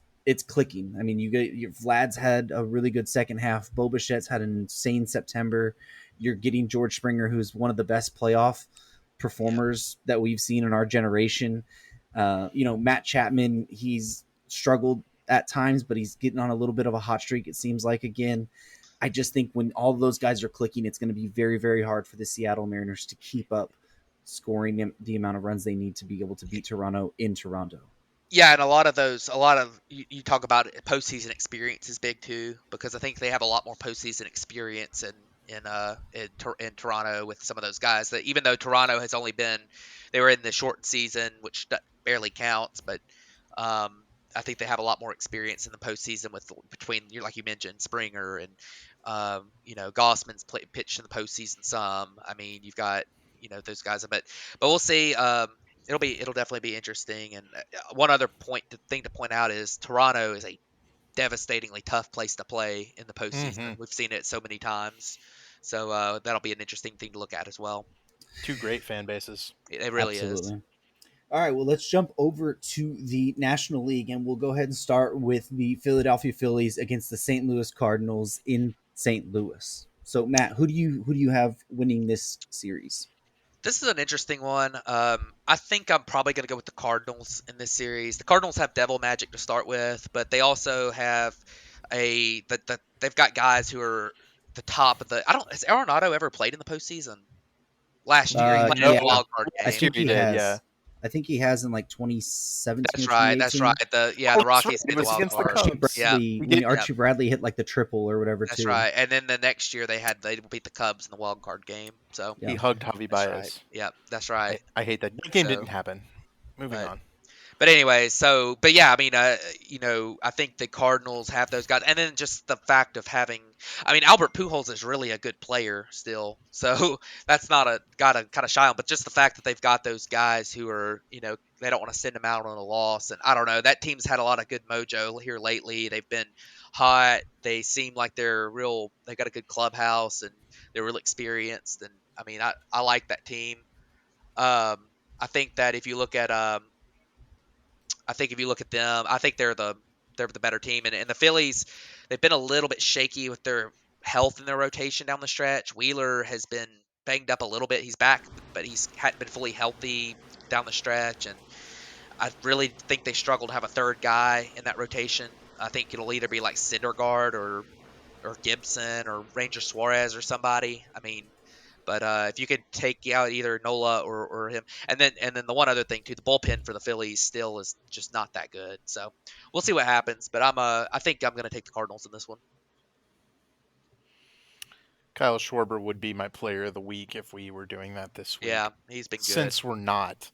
clicking. I mean, Vlad's had a really good second half. Bo Bichette's had an insane September. You're getting George Springer, who's one of the best playoff performers that we've seen in our generation. Matt Chapman, he's struggled at times, but he's getting on a little bit of a hot streak, it seems like, again. I just think when all of those guys are clicking, it's going to be very, very hard for the Seattle Mariners to keep up scoring the amount of runs they need to be able to beat Toronto in Toronto. Yeah, and a lot of you talk about it, postseason experience is big too, because I think they have a lot more postseason experience in Toronto with some of those guys. That even though Toronto has only been, they were in the shortened season, which barely counts, but I think they have a lot more experience in the postseason with between like you mentioned Springer and Gossman's pitched in the postseason some. I mean, you've got those guys, but we'll see. It'll definitely be interesting. And one other thing to point out is Toronto is a devastatingly tough place to play in the postseason. Mm-hmm. We've seen it so many times, so that'll be an interesting thing to look at as well. Two great fan bases. It really is. Absolutely. All right, well, let's jump over to the National League, and we'll go ahead and start with the Philadelphia Phillies against the St. Louis Cardinals in St. Louis. So, Matt, who do you have winning this series? This is an interesting one. I think I'm probably going to go with the Cardinals in this series. The Cardinals have devil magic to start with, but they also have they've got guys who are the top of the. I don't. Has Arenado ever played in the postseason? Last year he played in Yeah. the wild card I game. think he did, has. yeah. I think he has in like 2017. That's right. That's right. The Rockies It made the was wild against the card. Cubs. Yeah, When Archie Bradley hit like the triple or whatever. that's too. right. And then the next year they beat the Cubs in the wild card game. So Yeah. He hugged Javi that's Baez. right. Yeah, that's right. I hate that. That game So- didn't happen. Moving on. But anyway, but yeah, I mean, I think the Cardinals have those guys, and then just the fact of having, I mean, Albert Pujols is really a good player still, so that's not gotta kind of shy on, but just the fact that they've got those guys who are, they don't want to send them out on a loss, and I don't know, that team's had a lot of good mojo here lately. They've been hot. They seem like they got a good clubhouse, and they're real experienced, and I mean, I like that team. I think that if you look at them, I think they're the better team. And the Phillies, they've been a little bit shaky with their health in their rotation down the stretch. Wheeler has been banged up a little bit. He's back, but he's hadn't been fully healthy down the stretch. And I really think they struggle to have a third guy in that rotation. I think it'll either be like Syndergaard or Gibson or Ranger Suarez or somebody. I mean, but if you could take out either Nola or him, and then the one other thing too, the bullpen for the Phillies still is just not that good. So we'll see what happens. But I think I'm going to take the Cardinals in this one. Kyle Schwarber would be my player of the week if we were doing that this week. Yeah, he's been good. Since we're not,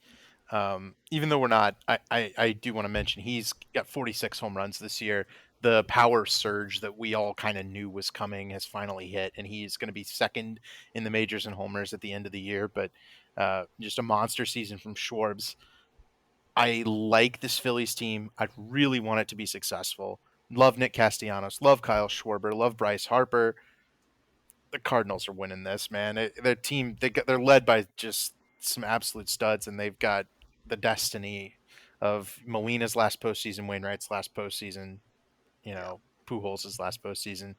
even though we're not, I do want to mention he's got 46 home runs this year. The power surge that we all kind of knew was coming has finally hit, and he's going to be second in the majors in homers at the end of the year. But just a monster season from Schwarbs. I like this Phillies team. I really want it to be successful. Love Nick Castellanos. Love Kyle Schwarber. Love Bryce Harper. The Cardinals are winning this, man. Their team, they're led by just some absolute studs, and they've got the destiny of Molina's last postseason, Wainwright's last postseason, Pujols' last postseason.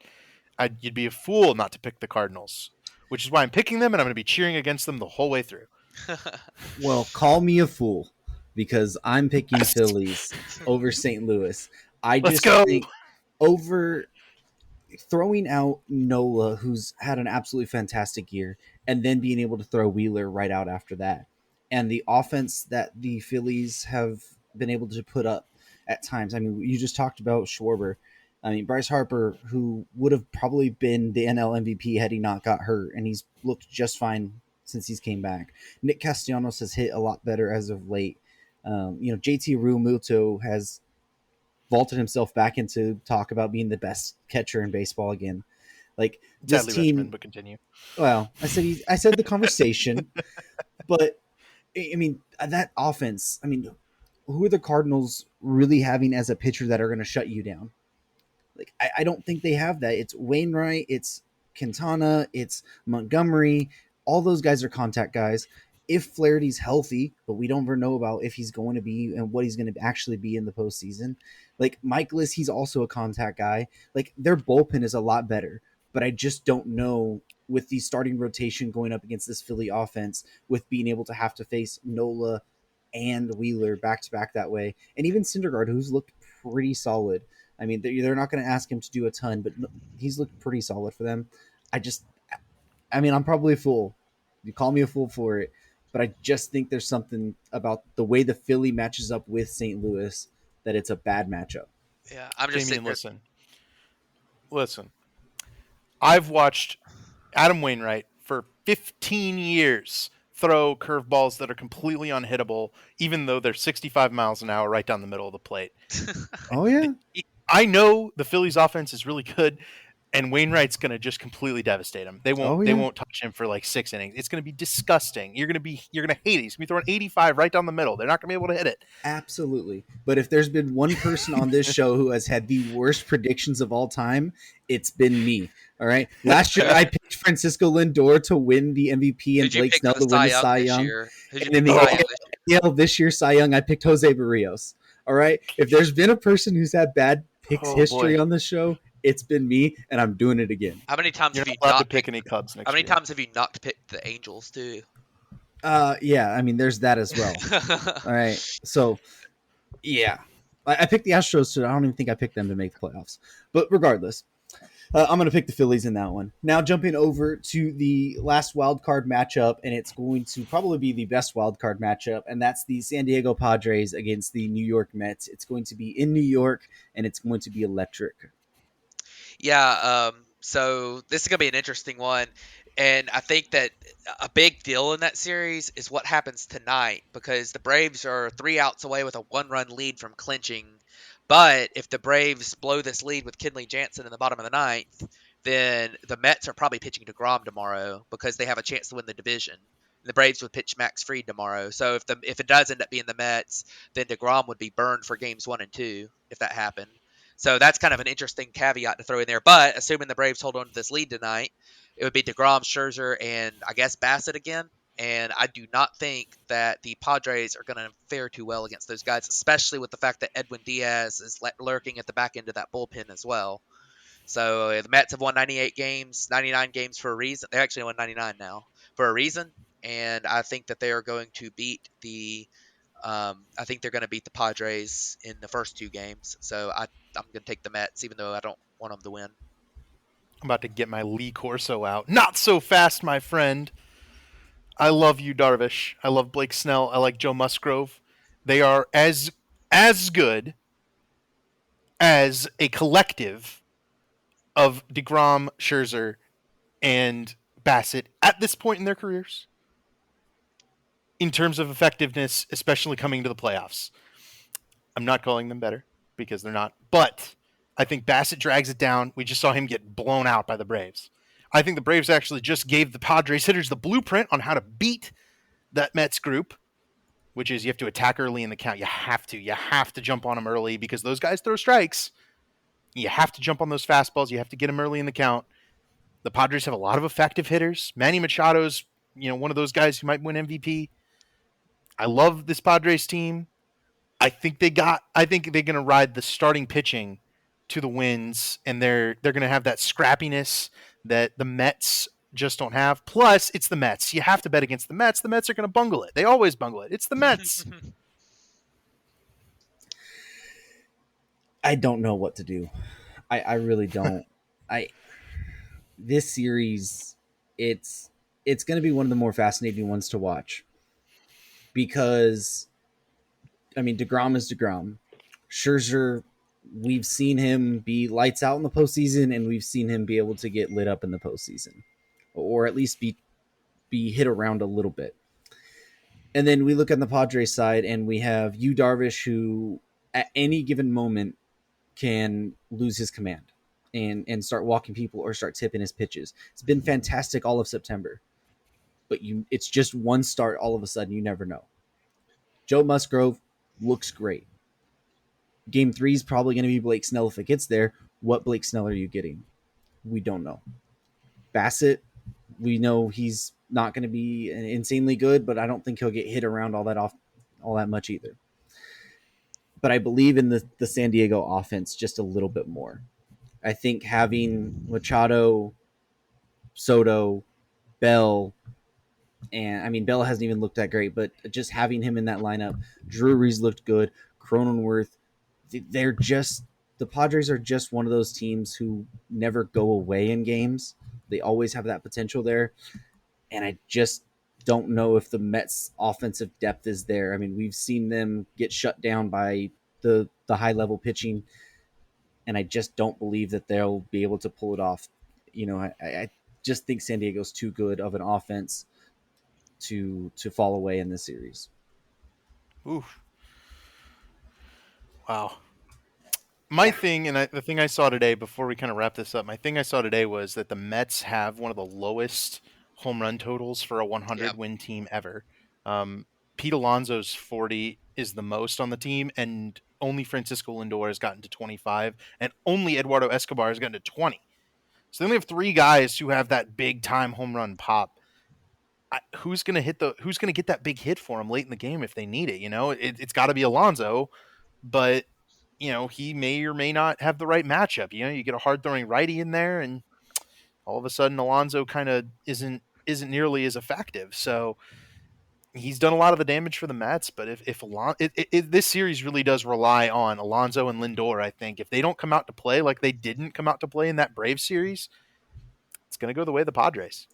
You'd be a fool not to pick the Cardinals, which is why I'm picking them, and I'm going to be cheering against them the whole way through. Well, call me a fool because I'm picking Phillies over St. Louis. Let's go. Think over throwing out Nola, who's had an absolutely fantastic year, and then being able to throw Wheeler right out after that. And the offense that the Phillies have been able to put up at times. I mean, you just talked about Schwarber. I mean, Bryce Harper, who would have probably been the NL MVP had he not got hurt, and he's looked just fine since he's came back. Nick Castellanos has hit a lot better as of late. JT Realmuto has vaulted himself back into talk about being the best catcher in baseball again. Like this Sadly, team, Richmond, but continue. Well, I said the conversation, but I mean that offense. I mean, who are the Cardinals really having as a pitcher that are going to shut you down? Like I don't think they have that. It's Wainwright, it's Quintana, it's Montgomery. All those guys are contact guys. If Flaherty's healthy, but we don't ever know about if he's going to be and what he's going to actually be in the postseason. Like Michaelis, he's also a contact guy. Like their bullpen is a lot better, but I just don't know with the starting rotation going up against this Philly offense with being able to have to face Nola and Wheeler back to back that way, and even Syndergaard, who's looked pretty solid. I mean, they're not going to ask him to do a ton, but he's looked pretty solid for them. I mean, I'm probably a fool. You call me a fool for it, but I just think there's something about the way the Philly matches up with St. Louis that it's a bad matchup. Yeah, I'm just Damien, sitting here. listen. I've watched Adam Wainwright for 15 years throw curveballs that are completely unhittable, even though they're 65 miles an hour right down the middle of the plate. Oh yeah, I know the Phillies' offense is really good, and Wainwright's going to just completely devastate him. They won't. oh They yeah, won't touch him for like 6 innings. It's going to be disgusting. You're going to hate it. He's going to be throwing 85 right down the middle. They're not going to be able to hit it. absolutely. But if there's been one person on this show who has had the worst predictions of all time, it's been me. All right. Last year, I picked Francisco Lindor to win the MVP and Who'd you Blake pick for Snell the to win Cy the Young Cy this Young. year? Who'd you And in pick the the Cy Young this year? AL this year, Cy Young, I picked Jose Barrios. All right. If there's been a person who's had bad picks Oh history boy, on this show, it's been me, and I'm doing it again. How many times you're have you not allowed to not pick picked? any Cubs How next many year. times have you not picked the Angels too? Yeah. I mean, there's that as well. All right. So, yeah. I picked the Astros, so I don't even think I picked them to make the playoffs. But regardless, I'm going to pick the Phillies in that one. Now, jumping over to the last wild card matchup, and it's going to probably be the best wild card matchup, and that's the San Diego Padres against the New York Mets. It's going to be in New York, and it's going to be electric. Yeah, so this is gonna be an interesting one, and I think that a big deal in that series is what happens tonight because the Braves are 3 outs away with a one-run lead from clinching. But if the Braves blow this lead with Kenley Jansen in the bottom of the ninth, then the Mets are probably pitching DeGrom tomorrow because they have a chance to win the division. The Braves would pitch Max Fried tomorrow. So if it does end up being the Mets, then DeGrom would be burned for games 1 and 2 if that happened. So that's kind of an interesting caveat to throw in there. But assuming the Braves hold on to this lead tonight, it would be DeGrom, Scherzer, and I guess Bassett again. And I do not think that the Padres are going to fare too well against those guys, especially with the fact that Edwin Diaz is lurking at the back end of that bullpen as well. So the Mets have won 98 games, 99 games for a reason. They actually won 99 now for a reason. And I think that they are going to beat I think they're going to beat the Padres in the first 2 games. So I'm going to take the Mets, even though I don't want them to win. I'm about to get my Lee Corso out. Not so fast, my friend. I love you, Darvish. I love Blake Snell. I like Joe Musgrove. They are as good as a collective of DeGrom, Scherzer, and Bassett at this point in their careers in terms of effectiveness, especially coming to the playoffs. I'm not calling them better because they're not, but I think Bassett drags it down. We just saw him get blown out by the Braves. I think the Braves actually just gave the Padres hitters the blueprint on how to beat that Mets group, which is you have to attack early in the count. You have to. You have to jump on them early because those guys throw strikes. You have to jump on those fastballs. You have to get them early in the count. The Padres have a lot of effective hitters. Manny Machado's, one of those guys who might win MVP. I love this Padres team. I think they're going to ride the starting pitching to the wins, and they're going to have that scrappiness that the Mets just don't have. Plus, it's the Mets. You have to bet against the Mets. The Mets are going to bungle it. They always bungle it. It's the Mets. I don't know what to do. I really don't. I This series, it's going to be one of the more fascinating ones to watch because I mean DeGrom is DeGrom. Scherzer, we've seen him be lights out in the postseason, and we've seen him be able to get lit up in the postseason, or at least be hit around a little bit. And then we look on the Padres side, and we have Yu Darvish, who at any given moment can lose his command and start walking people or start tipping his pitches. It's been fantastic all of September, but it's just one start all of a sudden. You never know. Joe Musgrove looks great. Game 3 is probably going to be Blake Snell if it gets there. What Blake Snell are you getting? We don't know. Bassett, we know he's not going to be insanely good, but I don't think he'll get hit around all that much either. But I believe in the San Diego offense just a little bit more. I think having Machado, Soto, Bell, and I mean Bell hasn't even looked that great, but just having him in that lineup, Drury's looked good. Cronenworth, they're just the Padres are just one of those teams who never go away in games. They always have that potential there, and I just don't know if the Mets' offensive depth is there. I mean, we've seen them get shut down by the high level pitching, and I just don't believe that they'll be able to pull it off. I just think San Diego's too good of an offense to fall away in this series. Oof. Wow. My thing, the thing I saw today, before we kind of wrap this up, my thing I saw today was that the Mets have one of the lowest home run totals for a 100 win team ever. Pete Alonso's 40 is the most on the team, and only Francisco Lindor has gotten to 25, and only Eduardo Escobar has gotten to 20. So they only have 3 guys who have that big time home run pop. Who's going to get that big hit for them late in the game if they need it? It's got to be Alonso, but he may or may not have the right matchup. You get a hard throwing righty in there, and all of a sudden Alonso kind of isn't nearly as effective. So he's done a lot of the damage for the Mets. But if this series really does rely on Alonso and Lindor, I think if they don't come out to play like they didn't come out to play in that Braves series, it's going to go the way of the Padres.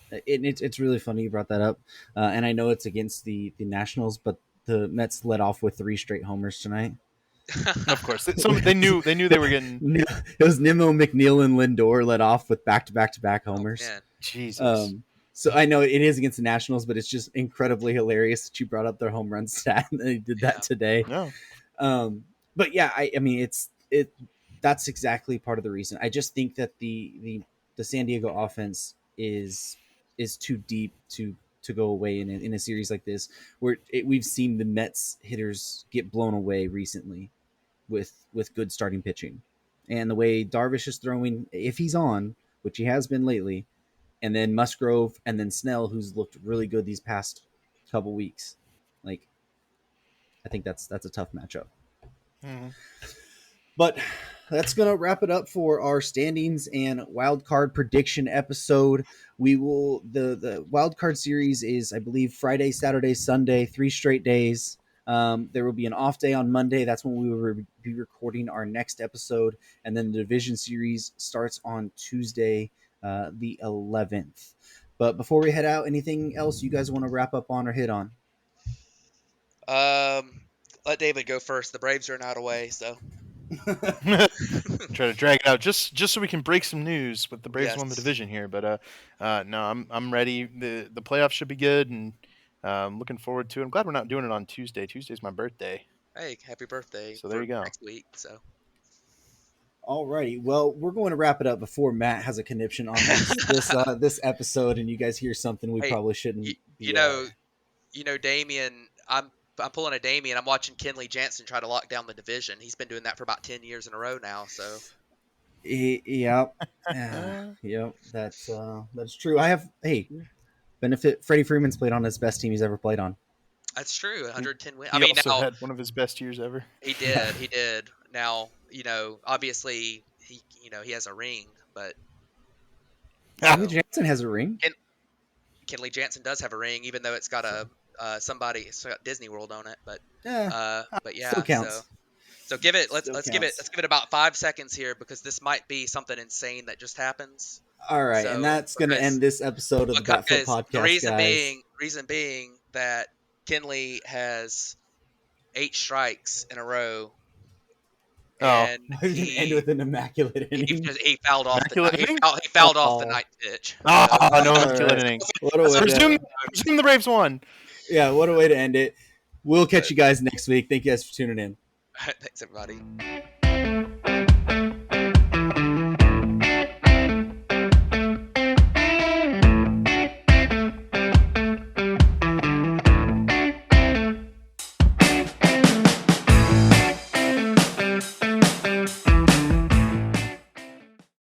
It's really funny you brought that up, and I know it's against the Nationals, but the Mets led off with 3 straight homers tonight. Of course, they knew they were getting. It was Nimmo, McNeil, and Lindor led off with back-to-back homers. Oh, Jesus. So I know it is against the Nationals, but it's just incredibly hilarious that you brought up their home run stat and they did that today. No. But yeah, I mean that's exactly part of the reason. I just think that the San Diego offense is too deep to go away in a series like this, where we've seen the Mets hitters get blown away recently with good starting pitching, and the way Darvish is throwing, if he's on, which he has been lately, and then Musgrove, and then Snell, who's looked really good these past couple weeks. Like, I think that's a tough matchup. Mm-hmm. But that's going to wrap it up for our standings and wild card prediction episode. We will the wild card series is, I believe, Friday, Saturday, Sunday, 3 straight days. There will be an off day on Monday. That's when we will be recording our next episode. And then the division series starts on Tuesday, the 11th. But before we head out, anything else you guys want to wrap up on or hit on? Let David go first. The Braves are not away, so try to drag it out just so we can break some news with the Braves won the division here. But no, I'm ready. The playoffs should be good, and looking forward to it. I'm glad we're not doing it on Tuesday. Tuesday's my birthday. Hey, happy birthday! So there you go. Next week, so. Alrighty, well, we're going to wrap it up before Matt has a conniption on this episode, and you guys hear something we probably shouldn't. You know, Damien. I'm pulling a Damien. I'm watching Kenley Jansen try to lock down the division. He's been doing that for about 10 years in a row now. So. Yep, that's true. I have benefit. Freddie Freeman's played on his best team he's ever played on. That's true. 110 wins. He also had one of his best years ever. He did. He did. Now, obviously he has a ring, but Kenley Jansen has a ring. Kenley Jansen does have a ring, even though it's got it's got Disney World on it. But yeah, still counts. So give it. Let's give it about 5 seconds here, because this might be something insane that just happens. All right, and that's going to end this episode of the Batfoot Podcast. The reason being that Kenley has 8 strikes in a row. And he end with an immaculate inning. He fouled off he fouled off the ninth pitch. No immaculate inning. Presume the Braves won. Yeah, what a way to end it. We'll catch you guys next week. Thank you guys for tuning in. Thanks, everybody.